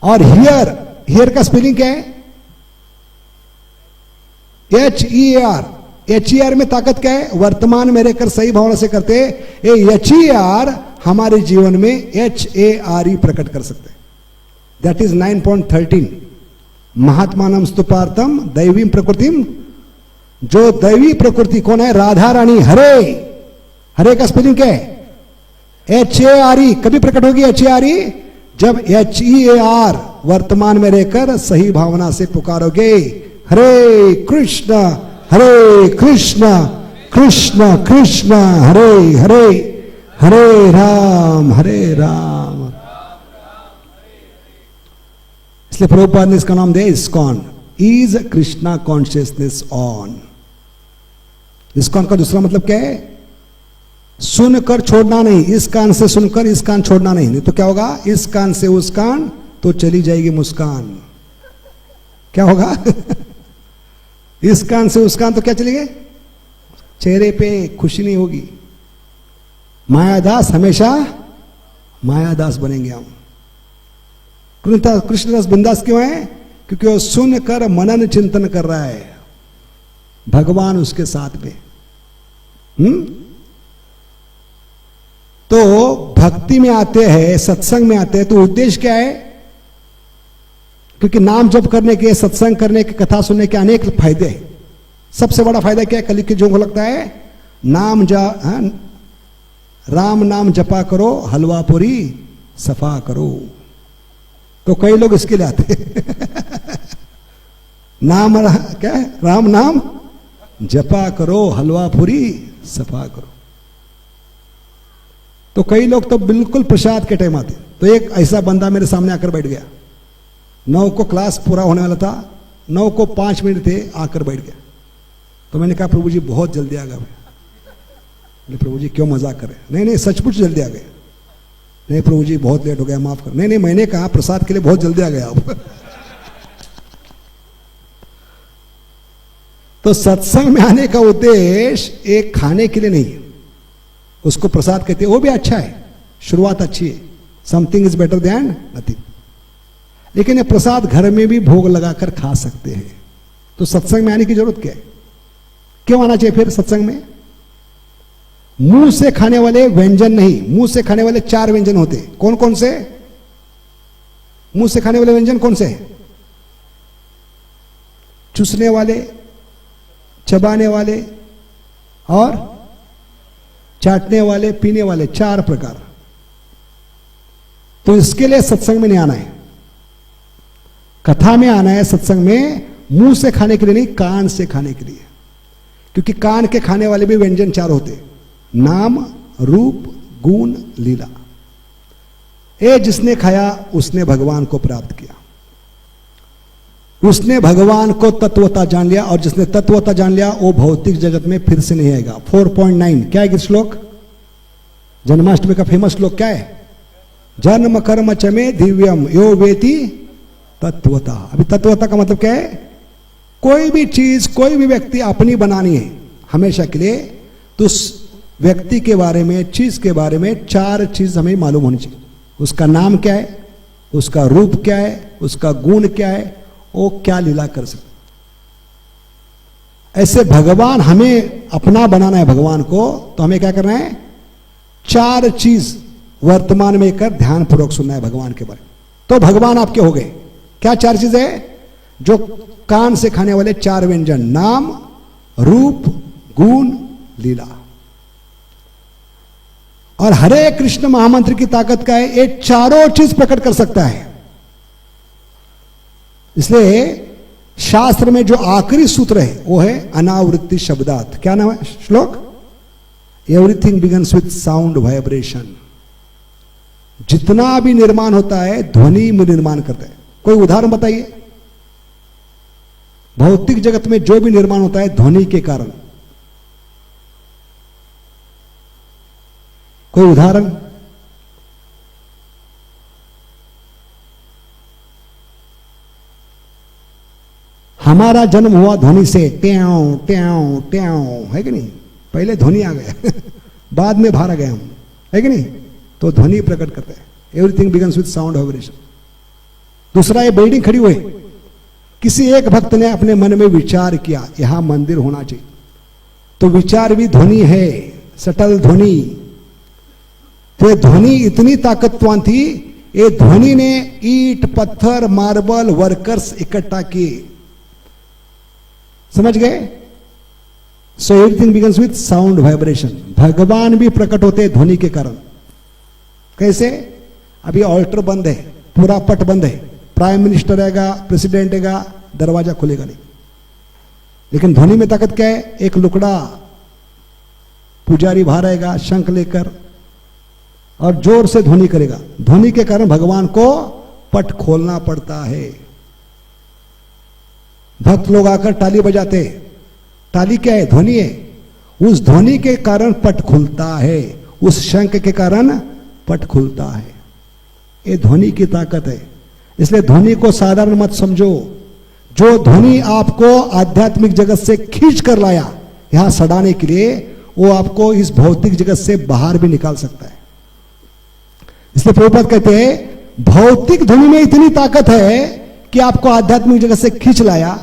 S1: और हियर, हियर का स्पेलिंग क्या है? HEAR। HER में ताकत क्या है? वर्तमान में रहकर सही भावना से करते ये HER हमारे जीवन में HARE प्रकट कर सकते हैं। That is 9.13। महात्मानम स्तुपार्थम दैवीम प्रकृतिम। जो दैवी प्रकृति कौन है? राधा रानी। हरे, हरे का स्पेलिंग क्या है? HARE। कभी प्रकट होगी HARE? जब HEAR वर्तमान में रहकर सही भावना से पुकारोगे। हरे कृष्ण कृष्ण कृष्ण हरे हरे, हरे राम राम। इसलिए प्रभुपाद ने इसका नाम दिया ISKCON. Is Krishna consciousness on. ISKCON का दूसरा मतलब क्या है? सुनकर छोड़ना नहीं। इस कान से सुनकर इस कान छोड़ना नहीं, नहीं तो क्या होगा? इस कान से उस कान तो चली जाएगी मुस्कान। क्या होगा? इस कान से उस कान तो क्या चलेंगे? चेहरे पे खुशी नहीं होगी। मायादास हमेशा मायादास बनेंगे हम। कृष्णदास बिंदास क्यों है? क्योंकि वो सुनकर मनन चिंतन कर रहा है, भगवान उसके साथ में। तो भक्ति में आते हैं, सत्संग में आते हैं, तो उद्देश्य क्या है? क्योंकि नाम जप करने के, सत्संग करने के, कथा सुनने के अनेक फायदे हैं। सबसे बड़ा फायदा क्या है? कलयुग के जो को लगता है नाम राम नाम जपा करो, हलवा पूरी सफा करो। तो कई लोग इसके लिए आते नाम क्या है? राम नाम जपा करो, हलवा पूरी सफा करो। तो कई लोग तो बिल्कुल प्रसाद के टाइम आते। तो एक ऐसा बंदा मेरे सामने आकर बैठ गया। 9 को क्लास पूरा होने वाला था, 9 को 5 मिनट थे, आकर बैठ गया। तो मैंने कहा प्रभु जी बहुत जल्दी आ गए। प्रभु जी क्यों मजाक कर रहे? नहीं सचमुच जल्दी आ गए। नहीं प्रभु जी बहुत लेट हो गया, माफ कर। नहीं मैंने कहा प्रसाद के लिए बहुत जल्दी आ गया आप। तो सत्संग में आने का उद्देश्य एक खाने के लिए नहीं, उसको प्रसाद कहते हैं, वो भी अच्छा है, शुरुआत अच्छी है, something is better than nothing. लेकिन ये प्रसाद घर में भी भोग लगाकर खा सकते हैं। तो सत्संग में आने की जरूरत क्या है? क्यों आना चाहिए फिर सत्संग में? मुंह से खाने वाले व्यंजन नहीं, मुंह से खाने वाले 4 व्यंजन होते। कौन कौन से मुंह से खाने वाले व्यंजन? कौन से? चूसने वाले, चबाने वाले और चाटने वाले, पीने वाले, 4 प्रकार। तो इसके लिए सत्संग में नहीं आना है, कथा में आना है। सत्संग में मुंह से खाने के लिए नहीं, कान से खाने के लिए। क्योंकि कान के खाने वाले भी व्यंजन 4 होते, नाम, रूप, गुण, लीला। ये जिसने खाया उसने भगवान को प्राप्त किया, उसने भगवान को तत्वता जान लिया। और जिसने तत्वता जान लिया वो भौतिक जगत में फिर से नहीं आएगा। 4.9 क्या है श्लोक? जन्माष्टमी का फेमस श्लोक क्या है? जन्म कर्म चमे दिव्यम यो वेति तत्वता। अभी तत्वता का मतलब क्या है? कोई भी चीज, कोई भी व्यक्ति अपनी बनानी है हमेशा के लिए, तो उस व्यक्ति के बारे में, चीज के बारे में 4 चीज हमें मालूम होनी चाहिए। उसका नाम क्या है, उसका रूप क्या है, उसका गुण क्या है, वो क्या लीला कर सकते। ऐसे भगवान, हमें अपना बनाना है भगवान को, तो हमें क्या करना है? 4 चीज वर्तमान में कर ध्यान पूर्वक सुनना है भगवान के बारे में, तो भगवान आपके हो गए। क्या 4 चीजें है? जो कान से खाने वाले 4 व्यंजन, नाम, रूप, गुण, लीला। और हरे कृष्ण महामंत्र की ताकत का है, ये चारों चीज प्रकट कर सकता है। इसलिए शास्त्र में जो आखिरी सूत्र है वो है अनावृत्ति शब्दात। क्या नाम है श्लोक? Everything begins with sound vibration. जितना भी निर्माण होता है ध्वनि में निर्माण करता है। कोई उदाहरण बताइए। भौतिक जगत में जो भी निर्माण होता है ध्वनि के कारण। कोई उदाहरण? हमारा जन्म हुआ ध्वनि से, ट्याओ ट्याओ ट्याओ, है कि नहीं? पहले ध्वनि आ गया बाद में बाहर आ गए हम, है कि नहीं? तो ध्वनि प्रकट करते हैं। Everything begins with sound vibration. दूसरा, ये बिल्डिंग खड़ी हुई, किसी एक भक्त ने अपने मन में विचार किया यहां मंदिर होना चाहिए, तो विचार भी ध्वनि है, सटल ध्वनि। तो ध्वनि इतनी ताकतवान थी, ये ध्वनि ने ईंट, पत्थर, मार्बल, वर्कर्स इकट्ठा किए। समझ गए? So everything begins with sound vibration. भगवान भी प्रकट होते हैं ध्वनि के कारण। कैसे? अभी ऑल्टर बंद है, पूरा पट बंद है, प्राइम मिनिस्टर आएगा, प्रेसिडेंट आएगा, दरवाजा खुलेगा नहीं। लेकिन ध्वनि में ताकत क्या है? एक लुकड़ा पुजारी बाहर आएगा शंख लेकर और जोर से ध्वनि करेगा। ध्वनि के कारण भगवान को पट खोलना पड़ता है। भक्त लोग आकर ताली बजाते। ताली क्या है? ध्वनि है। उस ध्वनि के कारण पट खुलता है, उस शंख के कारण पट खुलता है। ये ध्वनि की ताकत है। इसलिए ध्वनि को साधारण मत समझो। जो ध्वनि आपको आध्यात्मिक जगत से खींच कर लाया यहां सड़ाने के लिए, वो आपको इस भौतिक जगत से बाहर भी निकाल सकता है। इसलिए प्रभुपाद कहते हैं भौतिक ध्वनि में इतनी ताकत है कि आपको आध्यात्मिक जगत से खींच लाया,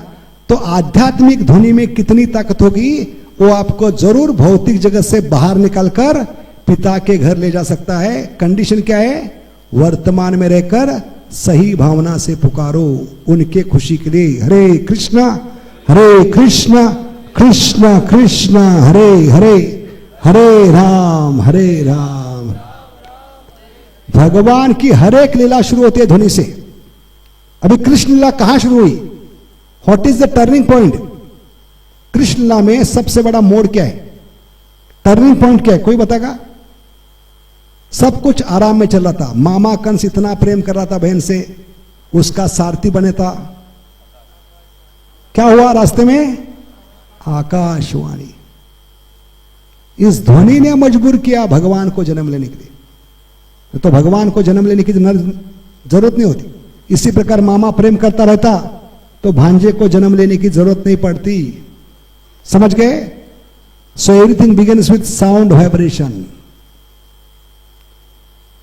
S1: तो आध्यात्मिक ध्वनि में कितनी ताकत होगी, वो आपको जरूर भौतिक जगत से बाहर निकालकर पिता के घर ले जा सकता है। कंडीशन क्या है? वर्तमान में रहकर सही भावना से पुकारो उनके खुशी के लिए। हरे कृष्णा कृष्ण कृष्ण हरे हरे, हरे राम भगवान की हर एक लीला शुरू होती है ध्वनि से। अभी कृष्ण लीला कहां शुरू हुई? What is the turning point? Krishna लीला में सबसे बड़ा मोड़ क्या है? टर्निंग पॉइंट क्या है? कोई बताएगा? सब कुछ आराम में चल रहा था। मामा कंस इतना प्रेम कर रहा था बहन से, उसका सारथी बने था। क्या हुआ रास्ते में? आकाशवाणी। इस ध्वनि ने मजबूर किया भगवान को जन्म लेने के लिए। तो भगवान को जन्म लेने की जरूरत नहीं होती। इसी प्रकार मामा प्रेम करता रहता तो भांजे को जन्म लेने की जरूरत नहीं पड़ती। समझ गए? So everything begins with sound vibration.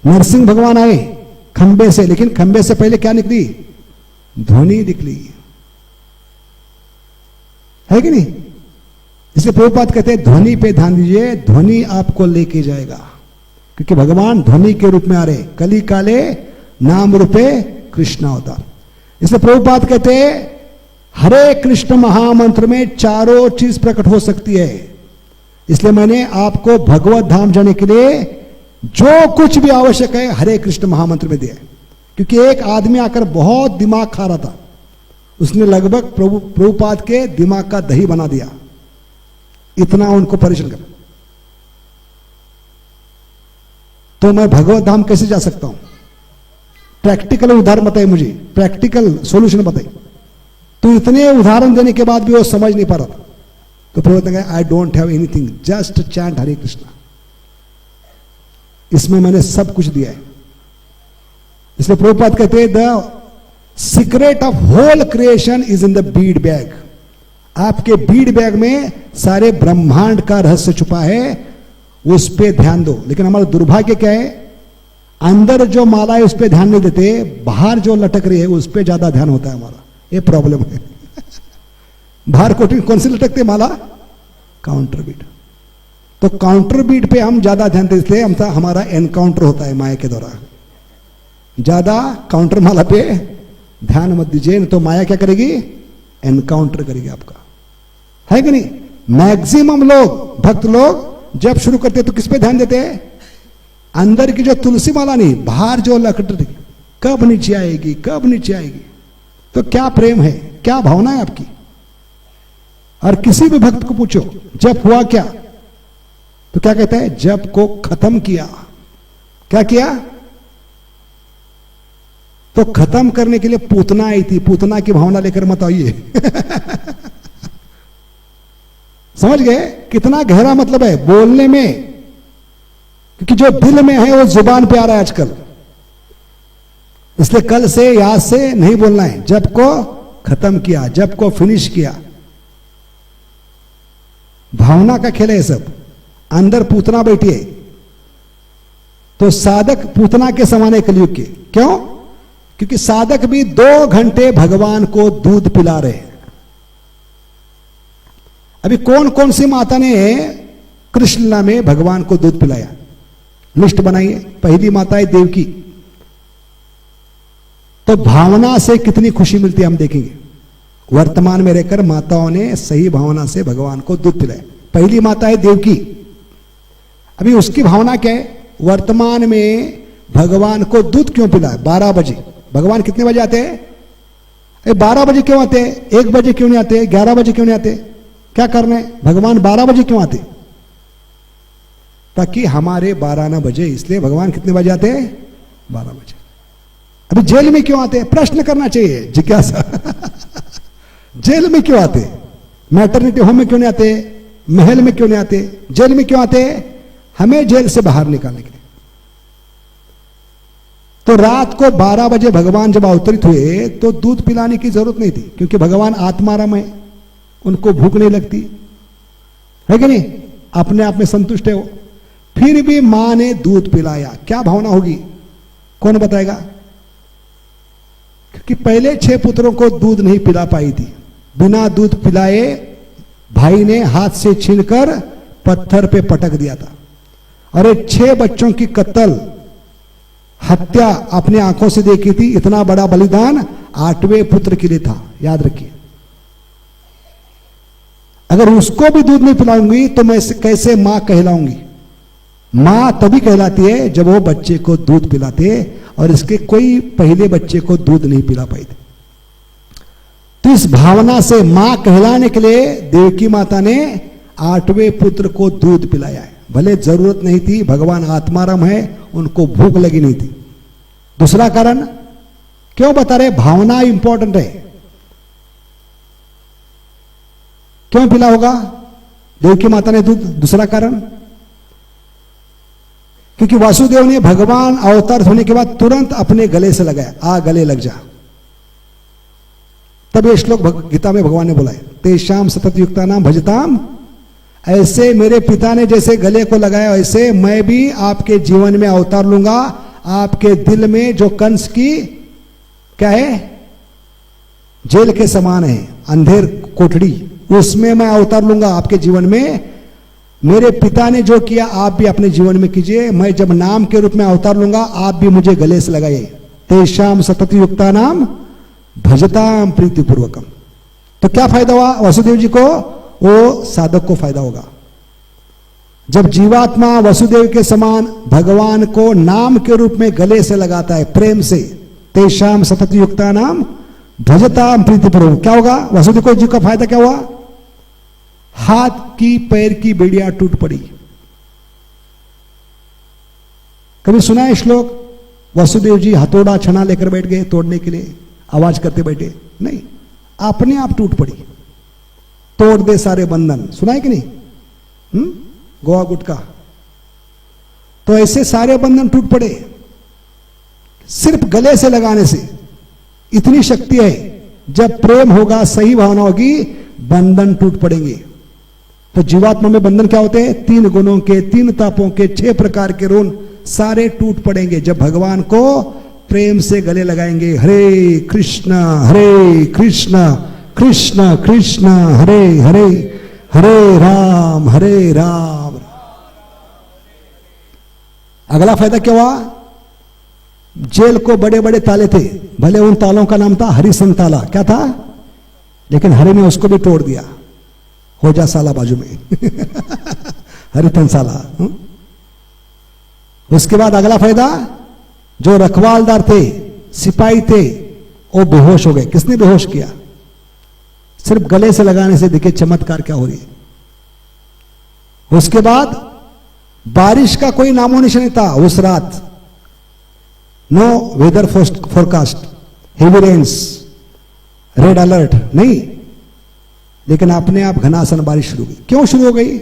S1: Narasimha भगवान आए खंबे से, लेकिन खंबे से पहले क्या निकली? ध्वनि निकली, है कि नहीं? इसलिए प्रभुपाद कहते हैं ध्वनि पे ध्यान दीजिए, ध्वनि आपको लेके जाएगा। क्योंकि भगवान ध्वनि के रूप में आ रहे। कली काले नाम रूपे कृष्ण अवतार। इसलिए प्रभुपाद कहते हैं हरे कृष्ण महामंत्र में चारों चीज प्रकट हो सकती है। इसलिए मैंने आपको भगवत धाम जाने के लिए जो कुछ भी आवश्यक है हरे कृष्ण महामंत्र में दिया है। क्योंकि एक आदमी आकर बहुत दिमाग खा रहा था, उसने लगभग प्रभुपाद के दिमाग का दही बना दिया। इतना उनको परेशान कर। तो मैं भगवत धाम कैसे जा सकता हूं? प्रैक्टिकल उदाहरण बताइए मुझे, प्रैक्टिकल सॉल्यूशन बताइए। तो इतने उदाहरण देने के बाद भी वो समझ नहीं पा रहा था। तो प्रभुपाद ने कहा I don't have anything, just chant Hare Krishna. इसमें मैंने सब कुछ दिया है। इसलिए प्रभुपाद कहते हैं the secret of whole creation is in the bead bag. आपके बीड बैग में सारे ब्रह्मांड का रहस्य छुपा है, उस पे ध्यान दो। लेकिन हमारा दुर्भाग्य क्या है? अंदर जो माला है उस पे ध्यान नहीं देते, बाहर जो लटक रही है उस पे ज्यादा ध्यान होता है हमारा। ये प्रॉब्लम है। बाहर कौन सी लटकती माला? Counter beat. तो काउंटर बीट पे हम ज्यादा ध्यान देते, इसलिए हम हमारा एनकाउंटर होता है माया के द्वारा। ज्यादा काउंटर माला पे ध्यान मत दीजिए, नहीं तो माया क्या करेगी, एनकाउंटर करेगी आपका, है कि नहीं। मैक्सिमम लोग, भक्त लोग जब शुरू करते तो किस पे ध्यान देते हैं, अंदर की जो तुलसी माला नहीं, बाहर जो लकड़ कब नीचे आएगी, कब नीचे आएगी। तो क्या प्रेम है, क्या भावना है आपकी। और किसी भी भक्त को पूछो जब हुआ क्या, तो क्या कहता है, जब को खत्म किया। क्या किया, तो खत्म करने के लिए पूतना आई थी, पूतना की भावना लेकर मत आइए। समझ गए कितना गहरा मतलब है बोलने में, क्योंकि जो दिल में है वो जुबान पे आ रहा है आजकल। इसलिए कल से याद से नहीं बोलना है, जब को खत्म किया, जब को फिनिश किया। भावना का खेल है सब। अंदर पूतना बैठी है, तो साधक पूतना के समान है कलयुग के। क्यों, क्योंकि साधक भी 2 घंटे भगवान को दूध पिला रहे हैं। अभी कौन कौन सी माता ने कृष्ण में भगवान को दूध पिलाया, लिस्ट बनाइए। पहली माता है देवकी। तो भावना से कितनी खुशी मिलती है हम देखेंगे। वर्तमान में रहकर माताओं ने सही भावना से भगवान को दूध पिलाया। पहली माता है देवकी। अभी उसकी भावना क्या है, वर्तमान में भगवान को दूध क्यों पिलाया। 12 बजे भगवान कितने बजे आते हैं, 12 बजे क्यों आते हैं, 1 बजे क्यों नहीं आते, 11 बजे क्यों नहीं आते, क्या करने भगवान 12 बजे क्यों आते, ताकि हमारे 12 ना बजे। इसलिए भगवान कितने बजे आते हैं, 12 बजे। अभी जेल में क्यों आते हैं, प्रश्न करना चाहिए, जिज्ञासा। जेल में क्यों आते, मैटरनिटी होम में क्यों नहीं आते, महल में क्यों नहीं आते, जेल में क्यों आते, हमें जेल से बाहर निकालने के लिए। तो रात को 12 बजे भगवान जब अवतरित हुए तो दूध पिलाने की जरूरत नहीं थी, क्योंकि भगवान आत्माराम है, उनको भूख नहीं लगती है कि नहीं, अपने आप में संतुष्ट है वो। फिर भी मां ने दूध पिलाया, क्या भावना होगी, कौन बताएगा। क्योंकि पहले 6 पुत्रों को दूध नहीं पिला पाई थी। बिना दूध पिलाए भाई ने हाथ से छीनकर पत्थर पे पटक दिया था। और ये 6 बच्चों की कत्ल हत्या अपने आंखों से देखी थी। इतना बड़ा बलिदान 8वें पुत्र के लिए था, याद रखिए। अगर उसको भी दूध नहीं पिलाऊंगी तो मैं कैसे मां कहलाऊंगी। मां तभी कहलाती है जब वो बच्चे को दूध पिलाते, और इसके कोई पहले बच्चे को दूध नहीं पिला पाई थे। तो इस भावना से मां कहलाने के लिए देवकी माता ने 8वें पुत्र को दूध पिलाया है। भले जरूरत नहीं थी, भगवान आत्माराम है, उनको भूख लगी नहीं थी। दूसरा कारण क्यों बता रहे, भावना इंपॉर्टेंट है। क्यों पिला होगा देवकी माता ने दूध, दूसरा कारण क्योंकि वासुदेव ने भगवान अवतार होने के बाद तुरंत अपने गले से लगाया, आ गले लग जा। तब ये श्लोक गीता में भगवान ने बोला है, तेषाम सतत युक्ता नाम भजताम। ऐसे मेरे पिता ने जैसे गले को लगाया, ऐसे मैं भी आपके जीवन में अवतार लूंगा। आपके दिल में जो कंस की क्या है, जेल के समान है, अंधेर कोठड़ी, उसमें मैं अवतार लूंगा आपके जीवन में। मेरे पिता ने जो किया आप भी अपने जीवन में कीजिए। मैं जब नाम के रूप में अवतार लूंगा, आप भी मुझे गले से लगाइए। तेषाम सतत युक्ता नाम भजताम प्रीतिपूर्वकम। तो क्या फायदा हुआ वसुदेव जी को, वो साधक को फायदा होगा। जब जीवात्मा वसुदेव के समान भगवान को नाम के रूप में गले से लगाता है, प्रेम से, तेषाम सतत युक्ता नाम भजताम प्रीतिपूर्वकम, क्या होगा वसुदेव जी का फायदा क्या हुआ, हाथ की पैर की बेड़ियां टूट पड़ी। कभी सुना है श्लोक, वसुदेव जी हथौड़ा छना लेकर बैठ गए तोड़ने के लिए, आवाज करते बैठे, नहीं, अपने आप टूट पड़ी। तोड़ दे सारे बंधन, सुना है कि नहीं, गोवा गुटका। तो ऐसे सारे बंधन टूट पड़े सिर्फ गले से लगाने से। इतनी शक्ति है, जब प्रेम होगा, सही भावना होगी, बंधन टूट पड़ेंगे। तो जीवात्मा में बंधन क्या होते हैं, 3 गुणों के, 3 तापों के, 6 प्रकार के ऋण सारे टूट पड़ेंगे जब भगवान को प्रेम से गले लगाएंगे। हरे कृष्ण कृष्ण कृष्ण कृष्ण हरे हरे, हरे राम अगला फायदा क्या हुआ? जेल को बड़े बड़े ताले थे, भले उन तालों का नाम था हरिसन ताला। क्या था? लेकिन हरि ने उसको भी तोड़ दिया। हो जा साला बाजू में हरितन साला। उसके बाद अगला फायदा, जो रखवालदार थे, सिपाही थे, वो बेहोश हो गए। किसने बेहोश किया? सिर्फ गले से लगाने से देखिए चमत्कार क्या हो रही है। उसके बाद बारिश का कोई नामो निशान नहीं था उस रात। No weather forecast, heavy rains, red alert नहीं, लेकिन अपने आप घनासन बारिश शुरू हुई। क्यों शुरू हो गई?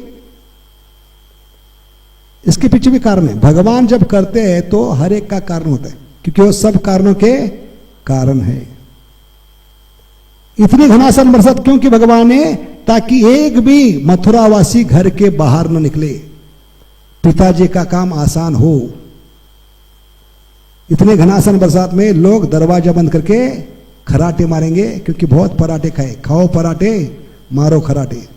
S1: इसके पीछे भी कारण है। भगवान जब करते हैं तो हर एक का कारण होता है, क्योंकि वो सब कारणों के कारण है। इतनी घनासन बरसात क्यों की भगवान ने? ताकि एक भी मथुरावासी घर के बाहर न निकले, पिताजी का काम आसान हो। इतने घनासन बरसात में लोग दरवाजा बंद करके खराटे मारेंगे, क्योंकि बहुत पराठे खाए। खाओ पराठे, मारो खराटे।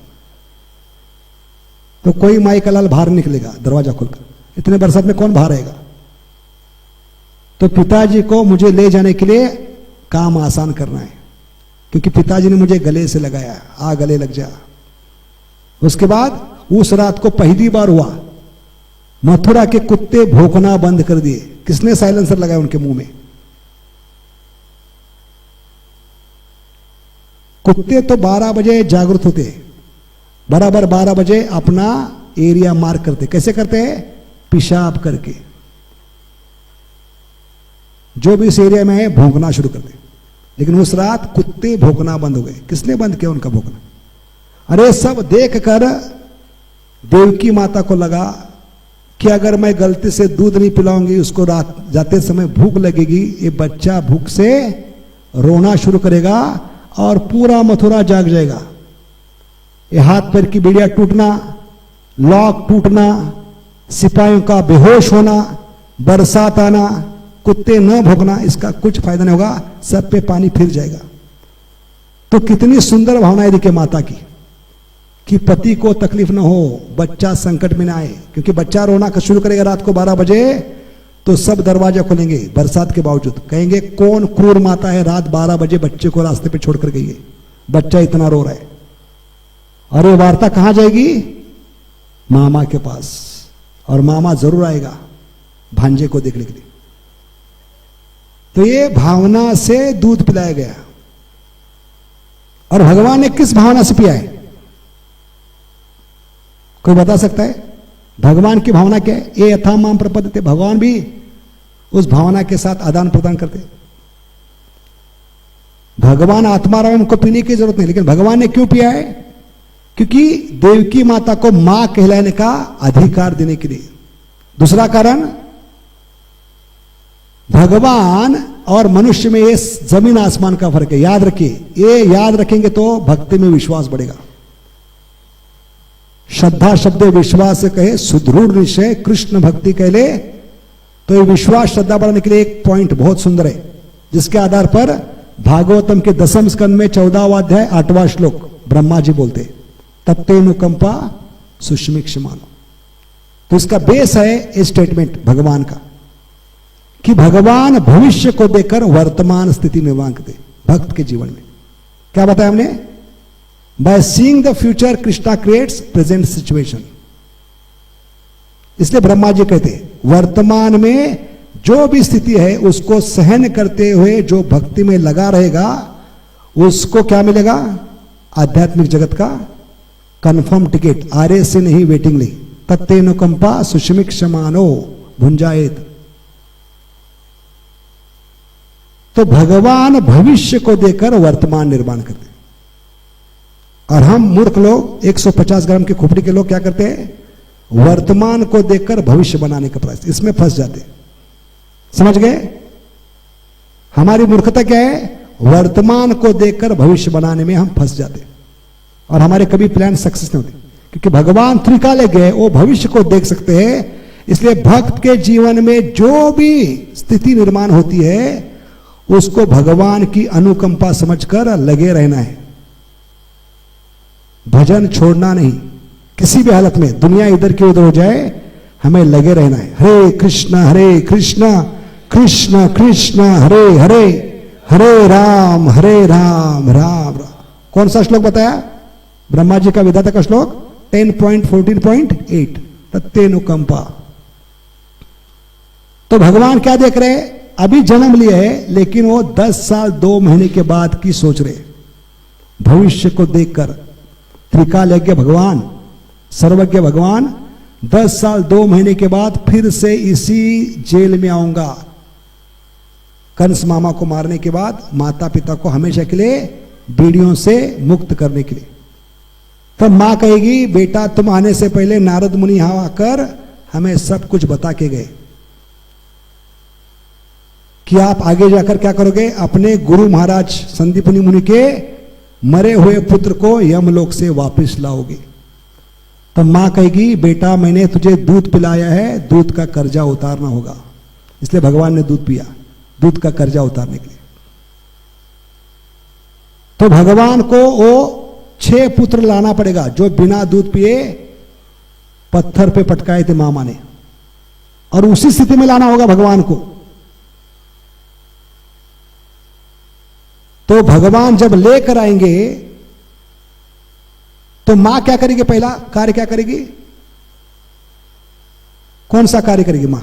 S1: तो कोई माई का लाल बाहर निकलेगा दरवाजा खोलकर। इतने बरसात में कौन बाहर आएगा? तो पिताजी को मुझे ले जाने के लिए काम आसान करना है, क्योंकि पिताजी ने मुझे गले से लगाया। आ गले लग जा। उसके बाद उस रात को पहली बार हुआ, मथुरा के कुत्ते भौंकना बंद कर दिए। किसने साइलेंसर लगाया उनके मुंह में? कुत्ते तो 12 बजे जागृत होते, बराबर 12 बजे अपना एरिया मार्क करते। कैसे करते हैं? पेशाब करके। जो भी इस एरिया में है भौंकना शुरू करते। लेकिन उस रात कुत्ते भौंकना बंद हो गए। किसने बंद किया उनका भौंकना? अरे सब देख कर देवकी माता को लगा कि अगर मैं गलती से दूध नहीं पिलाऊंगी, उसको रात जाते समय भूख लगेगी, ये बच्चा भूख से रोना शुरू करेगा और पूरा मथुरा जाग जाएगा। ये हाथ पैर की बेड़ियां टूटना, लॉक टूटना, सिपाहियों का बेहोश होना, बरसात आना, कुत्ते न भौंकना, इसका कुछ फायदा नहीं होगा। सब पे पानी फिर जाएगा। तो कितनी सुंदर भावना है देखिए माता की, कि पति को तकलीफ न हो, बच्चा संकट में ना आए। क्योंकि बच्चा रोना शुरू करेगा रात को 12 बजे, तो सब दरवाजा खोलेंगे बरसात के बावजूद। कहेंगे कौन क्रूर माता है, रात 12 बजे बच्चे को रास्ते पे छोड़कर गई है, बच्चा इतना रो रहा है। और ये वार्ता कहां जाएगी? मामा के पास। और मामा जरूर आएगा भांजे को देखने के लिए। तो ये भावना से दूध पिलाया गया। और भगवान ने किस भावना से पिया है? कोई बता सकता है? भगवान की भावना क्या है? ये यथा माम प्रपद्यते। भगवान भी उस भावना के साथ आदान प्रदान करते। भगवान आत्मा रहा, उनको पीने की जरूरत नहीं, लेकिन भगवान ने क्यों पिया है? क्योंकि देवकी माता को मां कहलाने का अधिकार देने के लिए। दूसरा कारण, भगवान और मनुष्य में ये जमीन आसमान का फर्क है। याद रखिए, ये याद रखेंगे तो भक्ति में विश्वास बढ़ेगा। श्रद्धा शब्द विश्वास से कहे, सुदृढ़ निश्चय कृष्ण भक्ति कह ले। तो ये विश्वास श्रद्धा बढ़ाने के लिए एक पॉइंट बहुत सुंदर है, जिसके आधार पर भागवतम के 10वें स्कंद में 14वां अध्याय 8वां श्लोक ब्रह्मा जी बोलते, तत्तेनुकंपा सुष्मिक्षमानो। तो इसका बेस है ये स्टेटमेंट भगवान का, कि भगवान भविष्य को देखकर वर्तमान स्थिति निर्माण करते भक्त के जीवन में। क्या बताया हमने? By seeing the future, Krishna creates present situation. इसलिए ब्रह्मा जी कहते वर्तमान में जो भी स्थिति है उसको सहन करते हुए जो भक्ति में लगा रहेगा, उसको क्या मिलेगा? आध्यात्मिक जगत का कंफर्म टिकट, आरे से नहीं वेटिंग ली। तत्तेनुकंपा सुष्मिक्षमानो भुंजाएत। तो भगवान भविष्य को देकर वर्तमान निर्माण करते। और हम मूर्ख लोग 150 ग्राम की खोपड़ी के लोग क्या करते हैं? वर्तमान को देखकर भविष्य बनाने का प्रयास, इसमें फंस जाते हैं। समझ गए? हमारी मूर्खता क्या है? वर्तमान को देखकर भविष्य बनाने में हम फंस जाते हैं और हमारे कभी प्लान सक्सेस नहीं होते। क्योंकि भगवान त्रिकाले गए, वो भविष्य को देख सकते हैं। इसलिए भक्त के जीवन में जो भी स्थिति निर्माण होती है उसको भगवान की अनुकंपा समझकर लगे रहना है। भजन छोड़ना नहीं किसी भी हालत में। दुनिया इधर की उधर हो जाए, हमें लगे रहना है। हरे कृष्ण कृष्ण कृष्ण हरे हरे, हरे राम राम राम। कौन सा श्लोक बताया? ब्रह्मा जी का विधाता का श्लोक 10.14.8 तत्तेनुकंपा। तो भगवान क्या देख रहे? अभी जन्म लिया है, लेकिन वो 10 साल 2 महीने के बाद की सोच रहे, भविष्य को देखकर। त्रिकालज्ञ भगवान, सर्वज्ञ भगवान, 10 साल 2 महीने के बाद फिर से इसी जेल में आऊंगा। कंस मामा को मारने के बाद माता पिता को हमेशा के लिए बीड़ियों से मुक्त करने के लिए। तब मां कहेगी, बेटा तुम आने से पहले नारद मुनि यहां आकर हमें सब कुछ बता के गए कि आप आगे जाकर क्या करोगे? अपने गुरु महाराज संदीपनी मुनि के मरे हुए पुत्र को यमलोक से वापस लाओगे। तब मां कहेगी, बेटा मैंने तुझे दूध पिलाया है, दूध का कर्जा उतारना होगा। इसलिए भगवान ने दूध पिया, दूध का कर्जा उतारने के लिए। तो भगवान को वो 6 पुत्र लाना पड़ेगा जो बिना दूध पिए पत्थर पे पटकाए थे मामा ने, और उसी स्थिति में लाना होगा भगवान को। तो भगवान जब लेकर आएंगे तो मां क्या करेगी? पहला कार्य क्या करेगी? कौन सा कार्य करेगी मां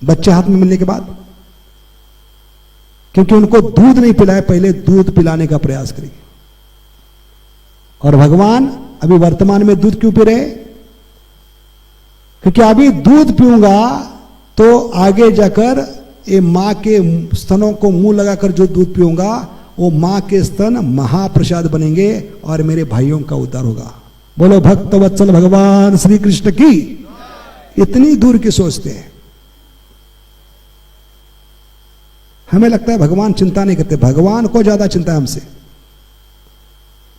S1: बच्चे हाथ में मिलने के बाद? क्योंकि उनको दूध नहीं पिलाया, पहले दूध पिलाने का प्रयास करेगी। और भगवान अभी वर्तमान में दूध क्यों पी रहे? क्योंकि अभी दूध पीऊंगा तो आगे जाकर ये मां के स्तनों को मुंह लगाकर जो दूध पीऊंगा वो मां के स्तन महाप्रसाद बनेंगे और मेरे भाइयों का उद्धार होगा। बोलो भक्त वत्सल भगवान श्री कृष्ण की। इतनी दूर की सोचते हैं। हमें लगता है भगवान चिंता नहीं करते, भगवान को ज्यादा चिंता है हमसे।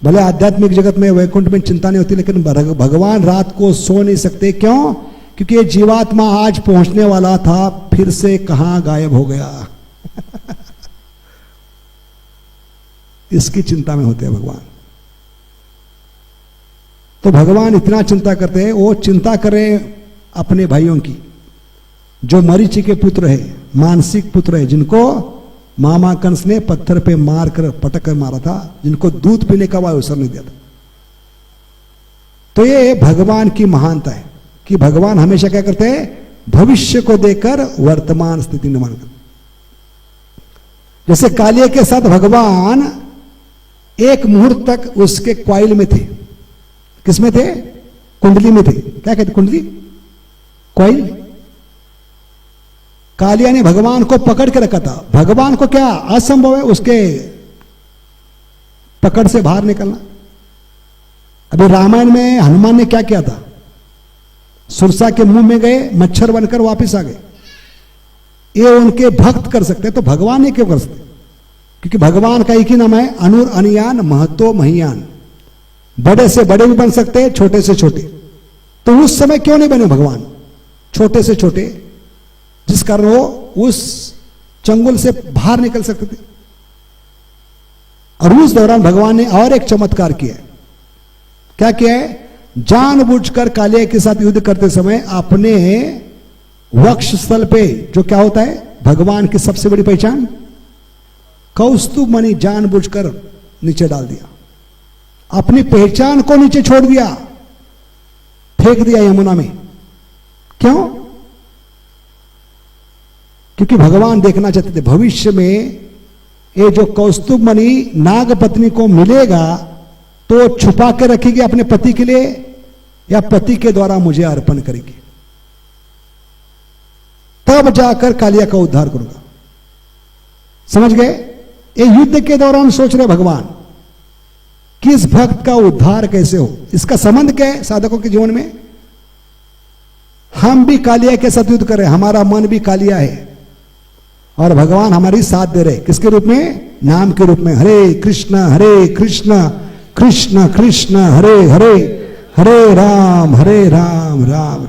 S1: भले आध्यात्मिक जगत में वैकुंठ में चिंता नहीं होती, लेकिन भगवान रात को सो नहीं सकते। क्यों? क्योंकि ये जीवात्मा आज पहुंचने वाला था, फिर से कहां गायब हो गया। इसकी चिंता में होते हैं भगवान। तो भगवान इतना चिंता करते हैं, वो चिंता करें अपने भाइयों की जो मरीचि के पुत्र है, मानसिक पुत्र है, जिनको मामा कंस ने पत्थर पे मार कर पटक कर मारा था, जिनको दूध पीने का अवसर नहीं दिया था। तो ये भगवान की महानता है कि भगवान हमेशा क्या करते हैं? भविष्य को देखकर वर्तमान स्थिति निर्माण करते। जैसे कालिया के साथ भगवान एक मुहूर्त तक उसके क्वाइल में थे। किसमें थे? कुंडली में थे। क्या कहते? कुंडली, क्वाइल। कालिया ने भगवान को पकड़ के रखा था। भगवान को क्या असंभव है उसके पकड़ से बाहर निकलना। अभी रामायण में हनुमान ने क्या किया था? सुरसा के मुंह में गए, मच्छर बनकर वापस आ गए। ये उनके भक्त कर सकते, तो भगवान ने क्यों कर सकते? क्योंकि भगवान का एक ही नाम है, अनुर अनियान महतो महियान। बड़े से बड़े भी बन सकते हैं, छोटे से छोटे। तो उस समय क्यों नहीं बने भगवान छोटे से छोटे? जिस कारण वो उस चंगुल से बाहर निकल सकते थे। और उस दौरान भगवान ने और एक चमत्कार किया। क्या किया है? जानबूझकर कालिया के साथ युद्ध करते समय अपने वक्ष स्थल पे, जो क्या होता है भगवान की सबसे बड़ी पहचान, कौस्तुभ मणि जानबूझकर नीचे डाल दिया। अपनी पहचान को नीचे छोड़ दिया, फेंक दिया यमुना में। क्यों? क्योंकि भगवान देखना चाहते थे भविष्य में ये जो कौस्तुभ मणि नागपत्नी को मिलेगा तो छुपा के रखेगी अपने पति के लिए, या पति के द्वारा मुझे अर्पण करेगी, तब जाकर कालिया का उद्धार करूंगा। समझ गए? ये युद्ध के दौरान सोच रहे भगवान कि इस भक्त का उद्धार कैसे हो। इसका संबंध क्या है साधकों के जीवन में? हम भी कालिया के साथ युद्ध कर रहे हैं, हमारा मन भी कालिया है, और भगवान हमारी साथ दे रहे। किसके रूप में? नाम के रूप में। हरे कृष्ण कृष्ण कृष्ण हरे हरे, हरे राम राम।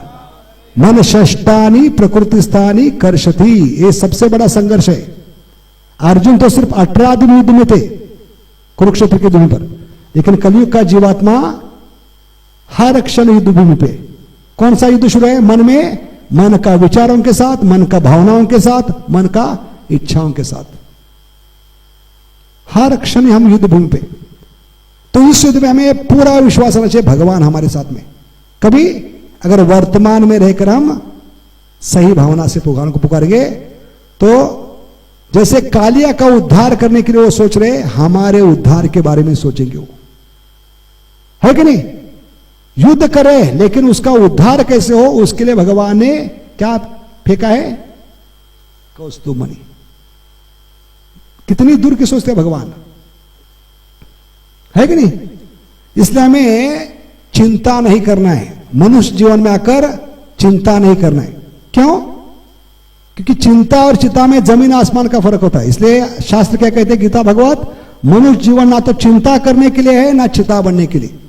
S1: मन षष्टानी प्रकृतिस्थानी कर्षति। ये सबसे बड़ा संघर्ष है। अर्जुन तो सिर्फ 18 दिन युद्ध में थे कुरुक्षेत्र की भूमि पर, लेकिन कलयुग का जीवात्मा हर क्षण युद्ध भूमि पे कौन सा युद्ध शुरू है? मन में, मन का विचारों के साथ, मन का भावनाओं के साथ, मन का इच्छाओं के साथ। हर क्षण हम युद्ध भूमि पे। तो इस युद्ध में हमें पूरा विश्वास होना चाहिए भगवान हमारे साथ में। कभी अगर वर्तमान में रहकर हम सही भावना से भगवान को पुकारेंगे तो जैसे कालिया का उद्धार करने के लिए वो सोच रहे, हमारे उद्धार के बारे में सोचेंगे वो, है कि नहीं? युद्ध करे लेकिन उसका उद्धार कैसे हो उसके लिए भगवान ने क्या फेंका है? कौस्तुभमणि। कितनी दूर की सोचते हैं भगवान, है कि नहीं? इसलिए हमें चिंता नहीं करना है, मनुष्य जीवन में आकर चिंता नहीं करना है। क्यों? क्योंकि चिंता और चिंता में जमीन आसमान का फर्क होता है। इसलिए शास्त्र क्या कहते हैं, गीता भागवत, मनुष्य जीवन ना तो चिंता करने के लिए है ना चिता बनने के लिए।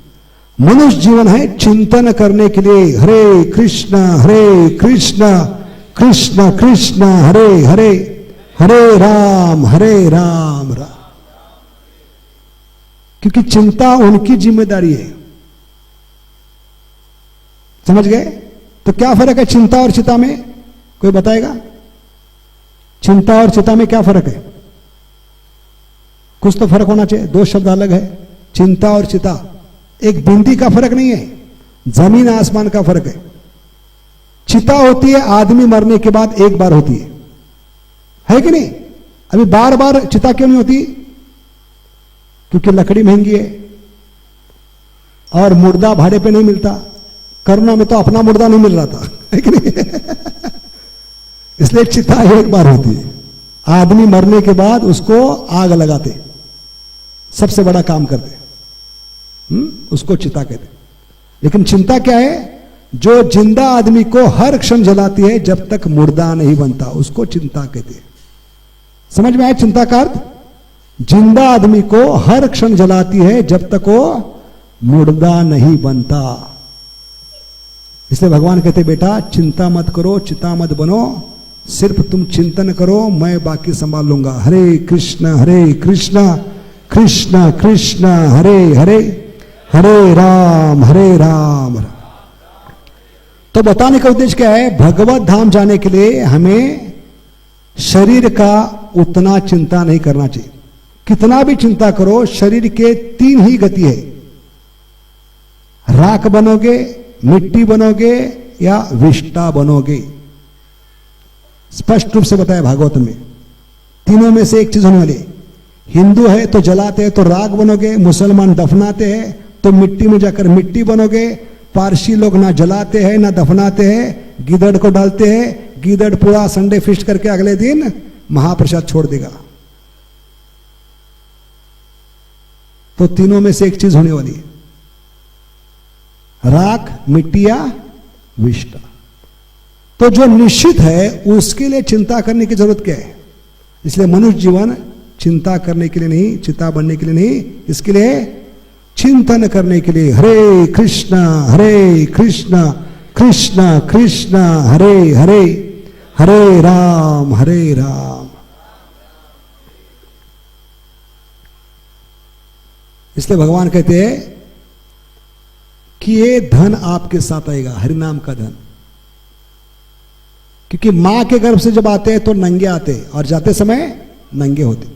S1: मनुष्य जीवन है चिंतन करने के लिए। हरे कृष्ण कृष्ण कृष्ण हरे हरे, हरे राम राम। क्योंकि चिंता उनकी जिम्मेदारी है। समझ गए? तो क्या फर्क है चिंता और चिता में? कोई बताएगा? चिंता और चिता में क्या फर्क है? कुछ तो फर्क होना चाहिए। दो शब्द अलग है, चिंता और चिता। एक बिंदी का फर्क नहीं है, जमीन आसमान का फर्क है। चिता होती है आदमी मरने के बाद एक बार होती है कि नहीं? अभी बार बार चिता क्यों नहीं होती? क्योंकि लकड़ी महंगी है और मुर्दा भाड़े पे नहीं मिलता। कोरोना में तो अपना मुर्दा नहीं मिल रहा था, है कि नहीं? इसलिए चिता एक बार होती है, आदमी मरने के बाद उसको आग लगाते, सबसे बड़ा काम करते, उसको चिता कहते। लेकिन चिंता क्या है? जो जिंदा आदमी को हर क्षण जलाती है जब तक मुर्दा नहीं बनता, उसको चिंता कहते हैं। समझ में आया चिंता का अर्थ? जिंदा आदमी को हर क्षण जलाती है जब तक वो मुर्दा नहीं बनता। इसलिए भगवान कहते बेटा चिंता मत करो, चिता मत बनो, सिर्फ तुम चिंतन करो, मैं बाकी संभाल लूंगा। हरे कृष्ण कृष्ण कृष्ण हरे हरे, हरे राम राम। तो बताने का उद्देश्य क्या है? भगवत धाम जाने के लिए हमें शरीर का उतना चिंता नहीं करना चाहिए। कितना भी चिंता करो, शरीर के तीन ही गति है, राख बनोगे, मिट्टी बनोगे या विष्टा बनोगे। स्पष्ट रूप से बताया भागवत में, तीनों में से एक चीज होने वाली। हिंदू है तो जलाते हैं तो राख बनोगे, मुसलमान दफनाते हैं तो मिट्टी में जाकर मिट्टी बनोगे, पारसी लोग ना जलाते हैं ना दफनाते हैं, गीदड़ को डालते हैं, गीदड़ पूरा संडे फिस्ट करके अगले दिन महाप्रसाद छोड़ देगा। तो तीनों में से एक चीज होने वाली है, राख, मिट्टी या विष्टा। तो जो निश्चित है उसके लिए चिंता करने की जरूरत क्या है? इसलिए मनुष्य जीवन चिंता करने के लिए नहीं, चिता बनने के लिए नहीं, इसके लिए चिंतन करने के लिए। हरे कृष्ण कृष्ण कृष्ण हरे हरे, हरे राम राम। इसलिए भगवान कहते हैं कि ये धन आपके साथ आएगा, हरिनाम का धन। क्योंकि मां के गर्भ से जब आते हैं तो नंगे आते और जाते समय नंगे होते।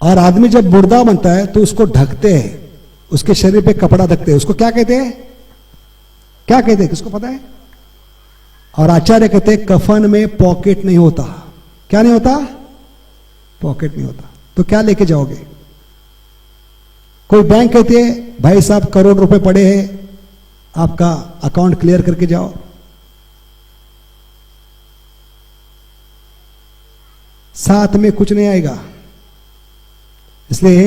S1: और आदमी जब मुर्दा बनता है तो उसको ढकते हैं, उसके शरीर पे कपड़ा ढकते हैं। उसको क्या कहते हैं? क्या कहते हैं? किसको पता है? और आचार्य कहते हैं कफन में पॉकेट नहीं होता। क्या नहीं होता? पॉकेट नहीं होता। तो क्या लेके जाओगे? कोई बैंक कहती है भाई साहब करोड़ रुपए पड़े हैं, आपका अकाउंट क्लियर करके जाओ। साथ में कुछ नहीं आएगा। इसलिए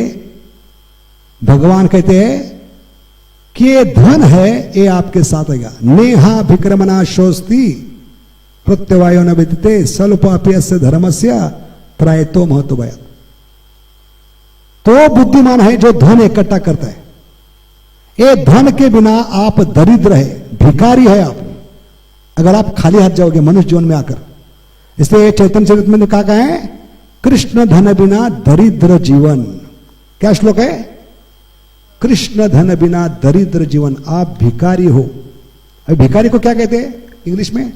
S1: भगवान कहते हैं कि ये धन है, ये आपके साथ आएगा। नेहा विक्रमणा शोस्ति प्रत्यवायो न विद्यते स्वल्पाप्यस्य धर्मस्य त्रायतो महत्वभयात्। तो बुद्धिमान है जो धन इकट्ठा करता है। ये धन के बिना आप दरिद्र है, भिखारी है आप, अगर आप खाली हाथ जाओगे मनुष्य जीवन में आकर। इसलिए चैतन्य चरित में कहा है कृष्ण धन बिना दरिद्र जीवन। क्या श्लोक है? कृष्ण धन बिना दरिद्र जीवन, आप भिखारी हो। अभी भिखारी को क्या कहते हैं इंग्लिश में?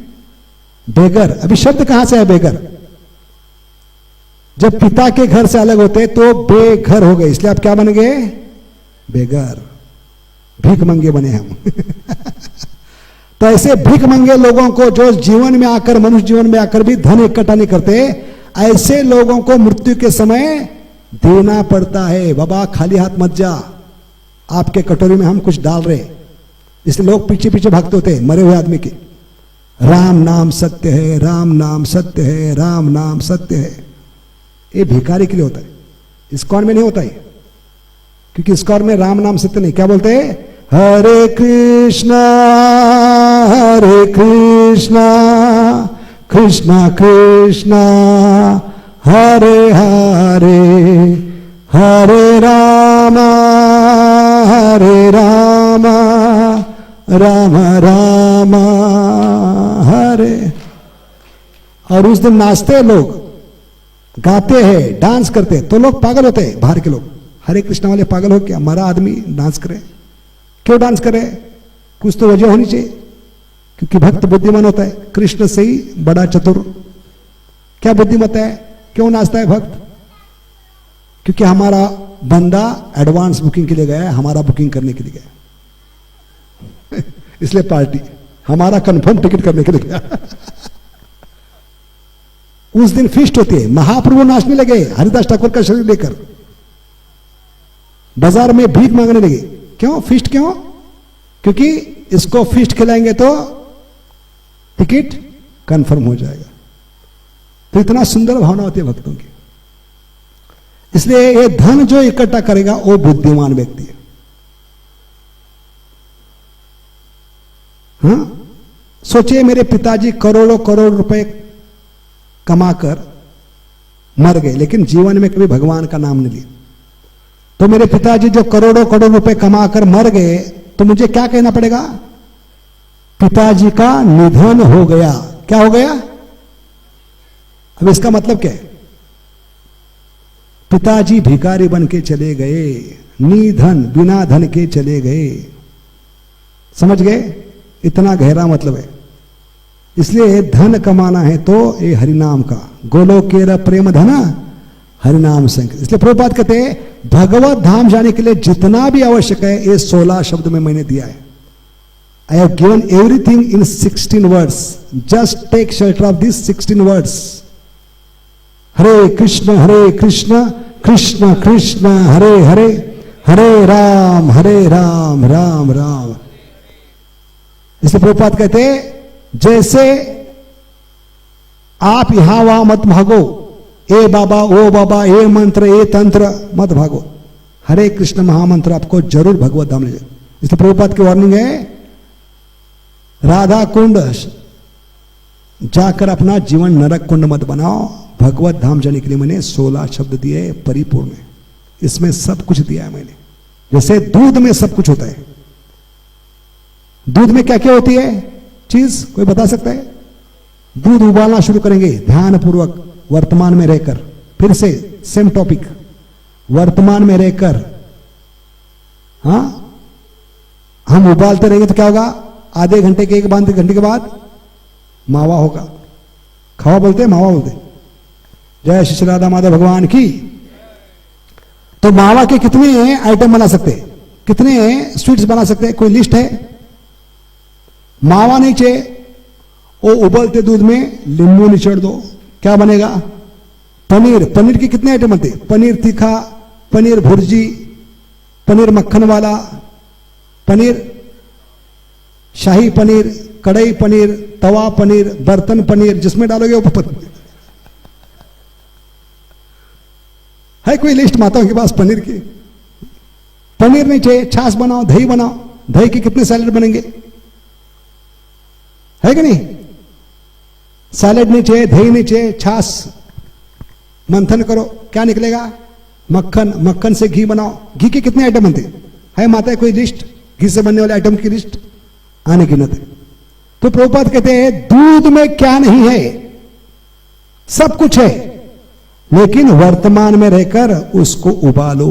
S1: बेगर। अभी शब्द कहां से है बेगर? जब पिता के घर से अलग होते तो बेघर हो गए, इसलिए आप क्या बन गए? बेगर, भीख मंगे बने हम। तो ऐसे भीख मंगे लोगों को, जो जीवन में आकर, मनुष्य जीवन में आकर भी धन इकट्ठा नहीं करते, ऐसे लोगों को मृत्यु के समय देना पड़ता है। बाबा खाली हाथ मत जा, आपके कटोरी में हम कुछ डाल रहे। इसलिए लोग पीछे पीछे भागते होते मरे हुए आदमी के। राम नाम सत्य है, राम नाम सत्य है, राम नाम सत्य है। ये भिखारी के लिए होता है, इस्कॉन में नहीं होता है, क्योंकि इस्कॉन में राम नाम सत्य नहीं। क्या बोलते हैं? हरे कृष्णा कृष्णा कृष्णा हरे हरे, हरे रामा राम राम हरे। और उस दिन नाचते हैं लोग, गाते हैं, डांस करते हैं, तो लोग पागल होते हैं। बाहर के लोग हरे कृष्णा वाले पागल हो क्या, मरा आदमी डांस करे? क्यों डांस करे? कुछ तो वजह होनी चाहिए, क्योंकि भक्त बुद्धिमान होता है, कृष्ण से ही बड़ा चतुर। क्या बुद्धिमत है? क्यों नाचता है भक्त? क्योंकि हमारा बंदा एडवांस बुकिंग के लिए गया है, हमारा बुकिंग करने के लिए गया इसलिए पार्टी हमारा कंफर्म टिकट करने के लिए गया। उस दिन फीस्ट होती है, महाप्रभु नाचने लगे हरिदास ठाकुर का शरीर लेकर, बाजार में भीख मांगने लगे। क्यों फीस्ट? क्यों? क्योंकि इसको फीस्ट खिलाएंगे तो टिकट कंफर्म हो जाएगा। तो इतना सुंदर भावना होती है भक्तों की। इसलिए ये धन जो इकट्ठा करेगा वो बुद्धिमान व्यक्ति है। हाँ, सोचिए मेरे पिताजी करोड़ों करोड़ रुपए कमाकर मर गए, लेकिन जीवन में कभी भगवान का नाम नहीं लिया। तो मेरे पिताजी जो करोड़ों करोड़ रुपए कमाकर मर गए, तो मुझे क्या कहना पड़ेगा? पिताजी का निधन हो गया। क्या हो गया? अब इसका मतलब क्या है? पिताजी भिखारी बन के चले गए, निधन, बिना धन के चले गए। समझ गए? इतना गहरा मतलब है। इसलिए धन कमाना है तो ये हरिनाम का, गोलोकेर प्रेम धन हरिनाम संग। इसलिए प्रभुपाद कहते हैं भगवत धाम जाने के लिए जितना भी आवश्यक है, ये 16 शब्द में मैंने दिया है। I have given everything in 16 words. Just take shelter of these 16 words. हरे कृष्ण कृष्ण कृष्ण हरे हरे, हरे राम राम राम। इसलिए प्रभुपाद कहते हैं जैसे आप यहां वहां मत भागो, ए बाबा ओ बाबा, ए मंत्र ए तंत्र मत भागो। हरे कृष्ण महामंत्र आपको जरूर भगवत धाम ले जाए। इसलिए प्रभुपाद की वार्निंग है, राधा कुंड जाकर अपना जीवन नरक कुंड मत बनाओ। भगवत धाम जाने के लिए मैंने 16 शब्द दिए परिपूर्ण। इसमें सब कुछ दिया है मैंने। जैसे दूध में सब कुछ होता है, दूध में क्या क्या होती है चीज, कोई बता सकता है? दूध उबालना शुरू करेंगे ध्यान पूर्वक, वर्तमान में रहकर। फिर से सेम टॉपिक, वर्तमान में रहकर। हाँ, हम उबालते रहेंगे तो क्या होगा? आधे घंटे के, 1 घंटे के बाद मावा होगा। खावा बोलते हैं, मावा बोलते। जय श्री राधा माधव भगवान की। तो मावा के कितने आइटम बना सकते हैं, कितने स्वीट्स बना सकते हैं? कोई लिस्ट है? मावा नहीं चाहिए, वो उबलते दूध में नींबू निचोड़ दो, क्या बनेगा? पनीर। पनीर के कितने आइटम बनते? पनीर तीखा, पनीर भुर्जी, पनीर मक्खन वाला, पनीर शाही पनीर, कढ़ाई पनीर, तवा पनीर, बर्तन पनीर, जिसमें डालोगे वो पनीर। है कोई लिस्ट माताओं के पास पनीर की? पनीर नहीं चाहिए, छाछ बनाओ, दही बनाओ। दही के कितने सैलेड बनेंगे? है कि नहीं? सैलेड नहीं चाहिए, दही नहीं चाहिए, छाछ मंथन करो, क्या निकलेगा? मक्खन। मक्खन से घी बनाओ। घी के कितने आइटम बनते? है माता कोई लिस्ट घी से बनने वाले आइटम की लिस्ट? आने की गिनत है। तो प्रभुपाद कहते हैं दूध में क्या नहीं है, सब कुछ है, लेकिन वर्तमान में रहकर उसको उबालो।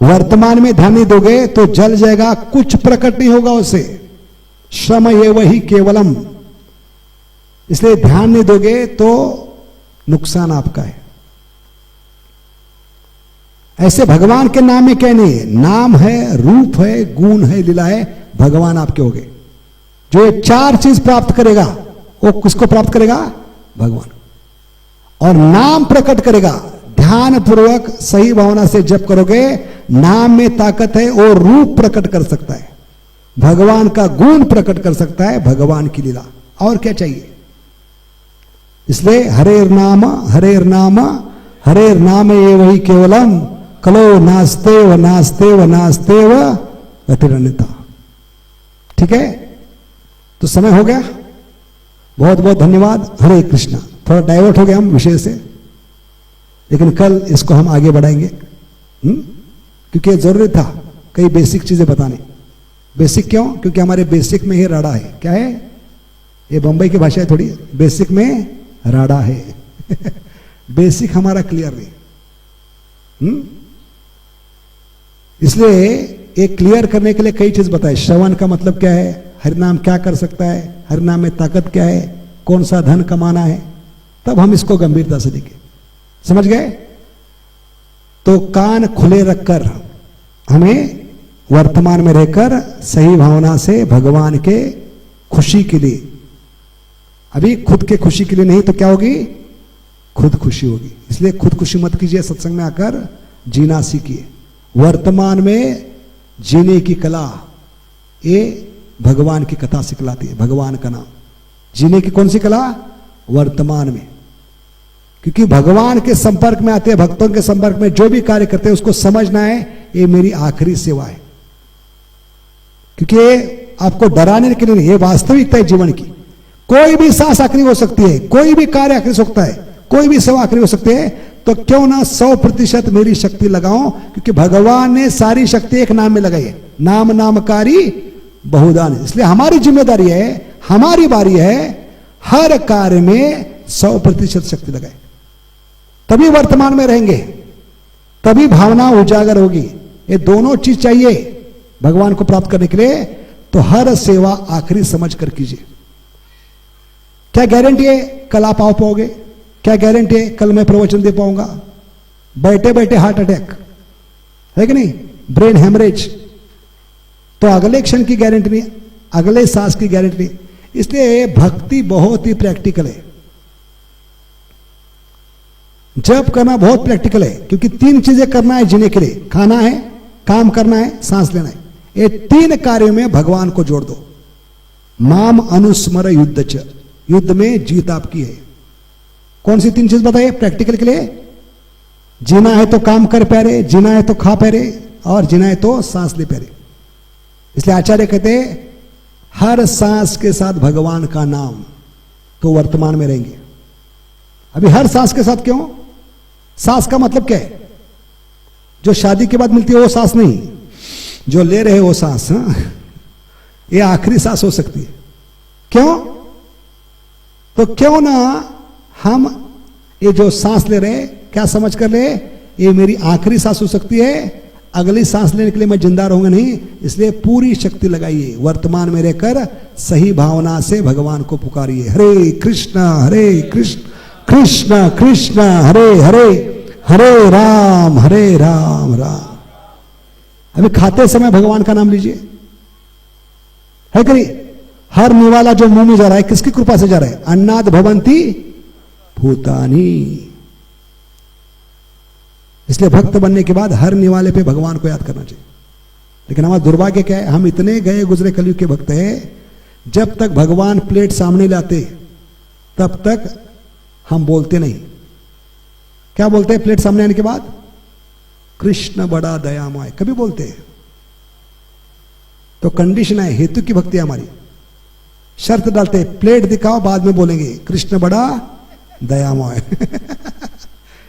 S1: वर्तमान में ध्यान नहीं दोगे तो जल जाएगा, कुछ प्रकट नहीं होगा उसे। श्रम ये वही केवलम, इसलिए ध्यान नहीं दोगे तो नुकसान आपका है। ऐसे भगवान के नाम में क्या नहीं है, नाम है, रूप है, गुण है, लीला है, भगवान आपके हो गए। जो ये चार चीज प्राप्त करेगा वो किसको प्राप्त करेगा? भगवान। और नाम प्रकट करेगा, ध्यान पूर्वक सही भावना से जप करोगे, नाम में ताकत है, और रूप प्रकट कर सकता है, भगवान का गुण प्रकट कर सकता है, भगवान की लीला। और क्या चाहिए? इसलिए हरेर नाम हरेर नाम हरेर नाम ये वही केवलम, कलो नास्तेव नास्तेव नास्तेव अतिरन्यता। ठीक है, तो समय हो गया, बहुत बहुत धन्यवाद। हरे कृष्णा। थोड़ा डाइवर्ट हो गया हम विषय से, लेकिन कल इसको हम आगे बढ़ाएंगे, क्योंकि जरूरी था कई बेसिक चीजें बताने। बेसिक क्यों? क्योंकि हमारे बेसिक में ही राड़ा है। क्या है? ये बंबई की भाषा है थोड़ी, बेसिक में राड़ा है। बेसिक हमारा क्लियर नहीं। इसलिए एक क्लियर करने के लिए कई चीज बताए। श्रवण का मतलब क्या है, हरिनाम क्या कर सकता है, हरिनाम में ताकत क्या है, कौन सा धन कमाना है, तब हम इसको गंभीरता से देखें। समझ गए? तो कान खुले रखकर हमें वर्तमान में रहकर सही भावना से भगवान के खुशी के लिए, अभी खुद के खुशी के लिए नहीं तो क्या होगी? खुद खुशी होगी। इसलिए खुद खुशी मत कीजिए, सत्संग में आकर जीना सीखिए। वर्तमान में जीने की कला ये भगवान की कथा सिखलाती है, भगवान का नाम। जीने की कौन सी कला? वर्तमान में। क्योंकि भगवान के संपर्क में आते हैं, भक्तों के संपर्क में जो भी कार्य करते हैं उसको समझना है ये मेरी आखिरी सेवा है। क्योंकि आपको डराने के लिए नहीं, ये वास्तविकता है जीवन की। कोई भी सांस आखिरी हो सकती है, कोई भी कार्य आखिरी हो सकता है, कोई भी सेवा आखिरी हो सकती है, तो क्यों ना 100% मेरी शक्ति लगाऊं, क्योंकि भगवान ने सारी शक्ति एक नाम में लगाई है। नाम नामकारी बहुदान। इसलिए हमारी जिम्मेदारी है, हमारी बारी है, हर कार्य में 100% शक्ति लगाए, तभी वर्तमान में रहेंगे, तभी भावना उजागर होगी। ये दोनों चीज चाहिए भगवान को प्राप्त करने के लिए। तो हर सेवा आखिरी समझ कर कीजिए। क्या गारंटी है कल आप आ पाओगे? क्या गारंटी है कल मैं प्रवचन दे पाऊंगा? बैठे बैठे हार्ट अटैक है कि नहीं, ब्रेन हेमरेज, तो अगले क्षण की गारंटी नहीं, अगले सांस की गारंटी नहीं। इसलिए भक्ति बहुत ही प्रैक्टिकल है, जप करना बहुत प्रैक्टिकल है। क्योंकि 3 चीजें करना है जीने के लिए, खाना है, काम करना है, सांस लेना है। ये 3 कार्यों में भगवान को जोड़ दो। माम अनुस्मर युद्ध च, युद्ध में जीत आपकी है। कौन सी 3 चीज बताइए प्रैक्टिकल के लिए? जीना है तो काम कर प्यारे, जीना है तो खा प्यारे, और जीना है तो सांस ले प्यारे। इसलिए आचार्य कहते हैं हर सांस के साथ भगवान का नाम, तो वर्तमान में रहेंगे। अभी हर सांस के साथ क्यों? सांस का मतलब क्या है? जो शादी के बाद मिलती है वो सांस नहीं, जो ले रहे वो सांस। ये आखिरी सांस हो सकती है। क्यों? तो क्यों ना हम ये जो सांस ले रहे, क्या समझ कर ले, ये मेरी आखिरी सांस हो सकती है, अगली सांस लेने के लिए मैं जिंदा रहूंगा नहीं। इसलिए पूरी शक्ति लगाइए, वर्तमान में रहकर सही भावना से भगवान को पुकारिए। हरे कृष्णा कृष्ण कृष्ण हरे हरे, हरे राम राम। अभी खाते समय भगवान का नाम लीजिए, है कि नहीं? हर निवाला जो मुंह में जा रहा है किसकी कृपा से जा रहा है? अन्नाद भवंती भूतानी। इसलिए भक्त बनने के बाद हर निवाले पे भगवान को याद करना चाहिए। लेकिन हमारा दुर्भाग्य क्या है, हम इतने गए गुजरे कलयुग के भक्त हैं, जब तक भगवान प्लेट सामने लाते तब तक हम बोलते नहीं। क्या बोलते हैं प्लेट सामने आने के बाद? कृष्ण बड़ा दयामय, कभी बोलते हैं? तो कंडीशन है, हेतु की भक्ति हमारी, शर्त डालते हैं प्लेट दिखाओ, बाद में बोलेंगे कृष्ण बड़ा दयामय।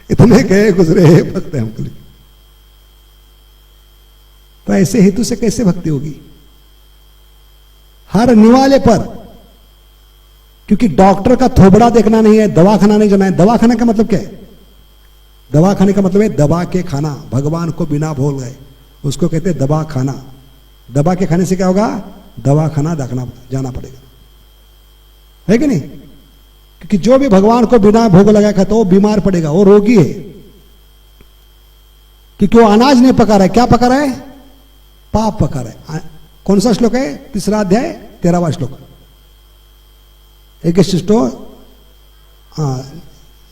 S1: इतने गए गुजरे भक्त हैं हमको। तो ऐसे हेतु से कैसे भक्ति होगी? हर निवाले पर, क्योंकि डॉक्टर का थोबड़ा देखना नहीं है, दवाखाना नहीं जाना है। दवाखाना का मतलब क्या है? दवाखाने का मतलब है दबा के खाना, भगवान को बिना भूल गए। उसको कहते हैं दबा खाना। दबा के खाने से क्या होगा? दवा खाना जाना पड़ेगा, है कि नहीं? क्योंकि जो भी भगवान को बिना भोग लगाए खाता वो बीमार पड़ेगा, वो रोगी है, क्योंकि वो अनाज नहीं पका रहा है। क्या पका रहा है? पाप पका रहा है। कौन सा श्लोक है? 3 अध्याय 13वां श्लोक। एक शिष्टो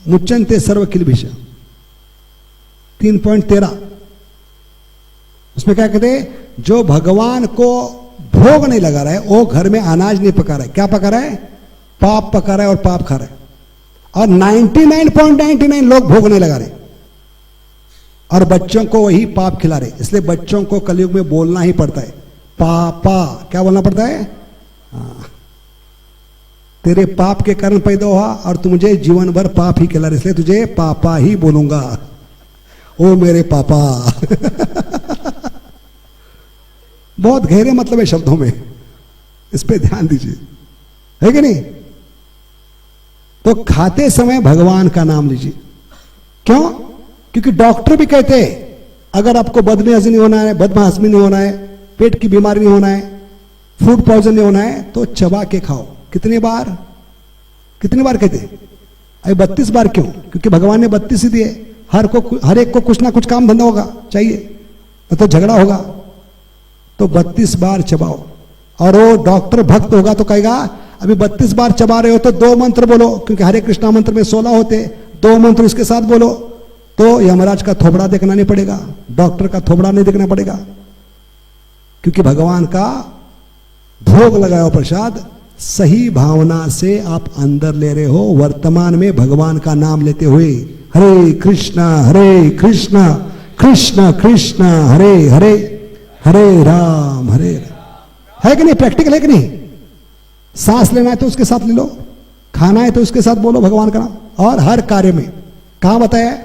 S1: मुच्चनते सर्व किलभिष 3.13। उसमें क्या कहते हैं? जो भगवान को भोग नहीं लगा रहा है वो घर में अनाज नहीं पका रहा है। क्या पका रहा है? पाप पका रहा है और पाप खा रहा है। और 99.99 लोग भोग नहीं लगा रहे और बच्चों को वही पाप खिला रहे। इसलिए बच्चों को कलयुग में बोलना ही पड़ता है, पापा। क्या बोलना पड़ता है? तेरे पाप के कारण पैदा हुआ और तू मुझे जीवन भर पाप ही खिला रहे, इसलिए तुझे पापा ही बोलूंगा। ओ मेरे पापा। बहुत गहरे मतलब है शब्दों में, इस पे ध्यान दीजिए, है कि नहीं? तो खाते समय भगवान का नाम लीजिए। क्यों? क्योंकि डॉक्टर भी कहते हैं अगर आपको बदहजमी नहीं होना है, बदहजमी नहीं होना है, पेट की बीमारी नहीं होना है, फूड पॉइजन नहीं होना है, तो चबा के खाओ। कितनी बार कहते? अरे 32 बार। क्यों? क्योंकि भगवान ने 32 ही दिए। हर एक को कुछ ना कुछ काम धंधा होगा चाहिए, तो झगड़ा होगा, तो 32 बार चबाओ। और वो डॉक्टर भक्त होगा तो कहेगा अभी 32 बार चबा रहे हो तो 2 मंत्र बोलो, क्योंकि हरे कृष्णा मंत्र में 16 होते, 2 मंत्र इसके साथ बोलो, तो यमराज का थोबड़ा देखना नहीं पड़ेगा, डॉक्टर का थोबड़ा नहीं देखना पड़ेगा। क्योंकि भगवान का भोग लगाओ प्रसाद सही भावना से आप अंदर ले रहे हो, वर्तमान में भगवान का नाम लेते हुए हरे कृष्णा कृष्ण कृष्ण हरे हरे, हरे राम हरे राम। है कि नहीं? प्रैक्टिकल है कि नहीं? सांस लेना है तो उसके साथ ले लो, खाना है तो उसके साथ बोलो भगवान का नाम। और हर कार्य में कहां बताया?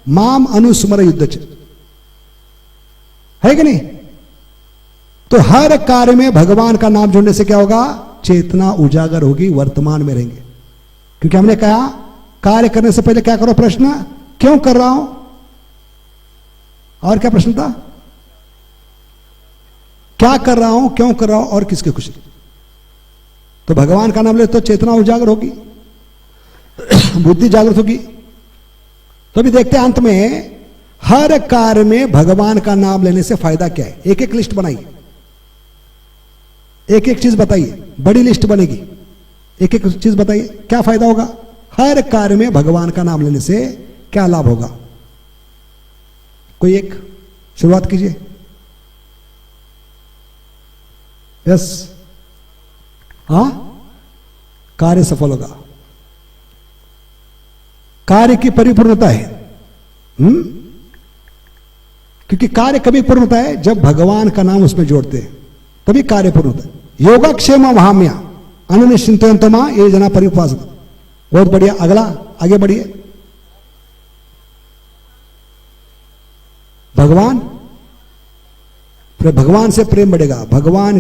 S1: माम अनुस्मर युद्धच, है कि नहीं? तो हर कार्य में भगवान का नाम जोड़ने से क्या होगा? चेतना उजागर होगी, वर्तमान में रहेंगे। क्योंकि हमने कहा कार्य करने से पहले क्या करो? प्रश्न क्यों कर रहा हूं? और क्या प्रश्न था? क्या कर रहा हूं, क्यों कर रहा हूं और किसकी खुशी? तो भगवान का नाम ले तो चेतना उजागर होगी, बुद्धि जागृत होगी। तो अभी देखते हैं अंत में हर कार्य में भगवान का नाम लेने से फायदा क्या है। एक एक लिस्ट बनाइए, एक एक चीज बताइए, बड़ी लिस्ट बनेगी। एक एक चीज बताइए क्या फायदा होगा। हर कार्य में भगवान का नाम लेने से क्या लाभ होगा? कोई एक शुरुआत कीजिए। यस, हाँ, कार्य सफल होगा, कार्य की परिपूर्णता है। क्योंकि कार्य कभी पूर्ण होता है जब भगवान का नाम उसमें जोड़ते हैं, तभी कार्य पूर्ण होता है। योगक्षेम महाम्या अननिश्चिंतमा ये जना परिपास। बहुत बढ़िया, अगला आगे बढ़िए। भगवान से प्रेम बढ़ेगा, भगवान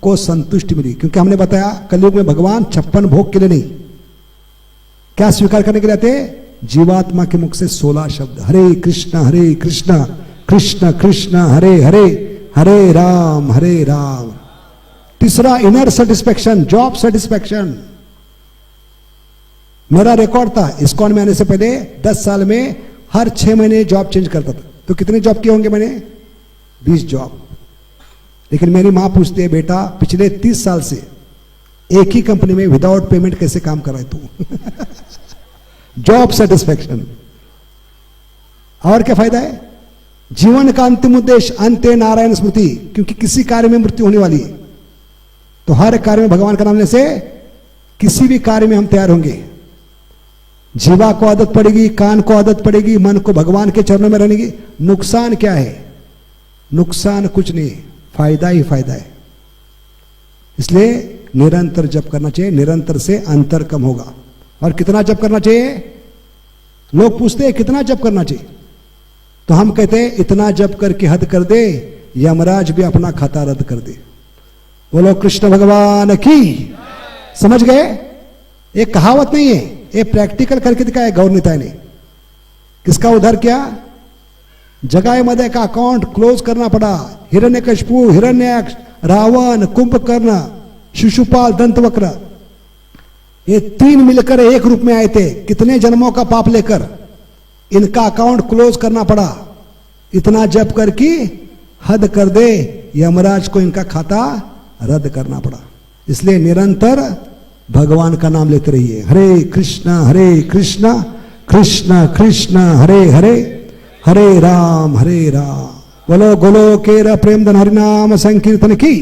S1: को संतुष्टि मिली। क्योंकि हमने बताया कलयुग में भगवान 56 भोग के लिए नहीं, क्या स्वीकार करने के लिए आते? जीवात्मा के मुख से 16 शब्द, हरे कृष्ण कृष्ण कृष्ण हरे हरे, हरे राम हरे राम। तीसरा इनर सेटिस्फैक्शन, जॉब सेटिस्फैक्शन। मेरा रिकॉर्ड था इस्कॉन में आने से पहले 10 साल में हर 6 महीने जॉब चेंज करता था। तो कितने जॉब किए होंगे मैंने? 20 जॉब। लेकिन मेरी मां पूछती है, बेटा पिछले 30 साल से एक ही कंपनी में विदाउट पेमेंट कैसे काम कर रहा है तू? Job satisfaction. और क्या फायदा है? जीवन का अंतिम उद्देश्य अंत्य नारायण स्मृति, क्योंकि किसी कार्य में मृत्यु होने वाली है। तो हर कार्य में भगवान का नाम लेने से किसी भी कार्य में हम तैयार होंगे। जीवा को आदत पड़ेगी, कान को आदत पड़ेगी, मन को भगवान के चरणों में रहने की। नुकसान क्या है? नुकसान कुछ नहीं, फायदा ही फायदा है। इसलिए निरंतर जप करना चाहिए, निरंतर से अंतर कम होगा। और कितना जप करना चाहिए? लोग पूछते हैं कितना जप करना चाहिए, तो हम कहते हैं इतना जप करके हद कर दे, यमराज भी अपना खाता रद्द कर दे। बोलो कृष्ण भगवान की। समझ गए? एक कहावत नहीं है, ये प्रैक्टिकल करके दिखाया गौर निताई ने। किसका उद्धार किया? जगाईमध्ये का अकाउंट क्लोज करना पड़ा। हिरण्यकशिपु, हिरण्याक्ष, रावण, कुंभकर्ण, शिशुपाल, दंतवक्र, ये तीन मिलकर एक रूप में आए थे। कितने जन्मों का पाप लेकर इनका अकाउंट क्लोज करना पड़ा। इतना जप कर कि हद कर दे, यमराज को इनका खाता रद्द करना पड़ा। इसलिए निरंतर भगवान का नाम लेते रहिए। हरे कृष्णा कृष्ण कृष्ण हरे हरे, हरे राम बोलो गोलो केर प्रेम धन हरिनाम संकीर्तन की,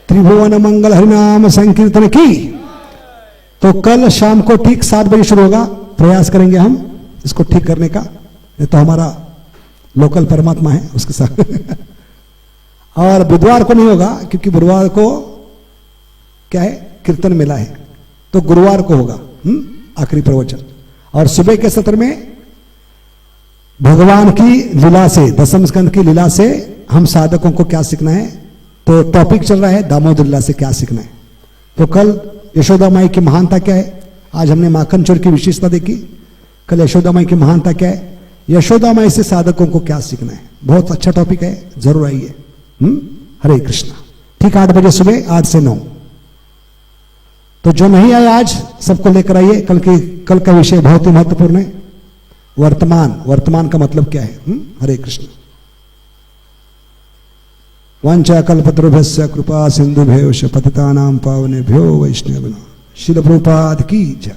S1: त्रिभुवन मंगल हरिनाम संकीर्तन की। तो कल शाम को ठीक 7 बजे शुरू होगा। प्रयास करेंगे हम इसको ठीक करने का। ये तो हमारा लोकल परमात्मा है, उसके साथ और बुधवार को नहीं होगा क्योंकि बुधवार को क्या है, कीर्तन मेला है। तो गुरुवार को होगा आखिरी प्रवचन। और सुबह के सत्र में भगवान की लीला से, दशम स्कंद की लीला से हम साधकों को क्या सीखना है। तो टॉपिक चल रहा है दामोदर लीला से क्या सीखना है। तो कल यशोदा माई की महानता क्या है। आज हमने माखन चोर की विशेषता देखी। कल यशोदा माई की महानता क्या है, यशोदा माई से साधकों को क्या सीखना है। बहुत अच्छा टॉपिक है, जरूर आइए। हरे कृष्णा। ठीक 8 बजे सुबह, 8 से 9। तो जो नहीं आए आज सबको लेकर आइए। कल का विषय बहुत ही महत्वपूर्ण है। वर्तमान का मतलब क्या है। हरे कृष्ण। वांछा कल्पतरुभ्यस्य कृपा सिंधुभ्यो पतितानां पावनेभ्यो वैष्णवेभ्यो। श्रील प्रभुपाद की जय।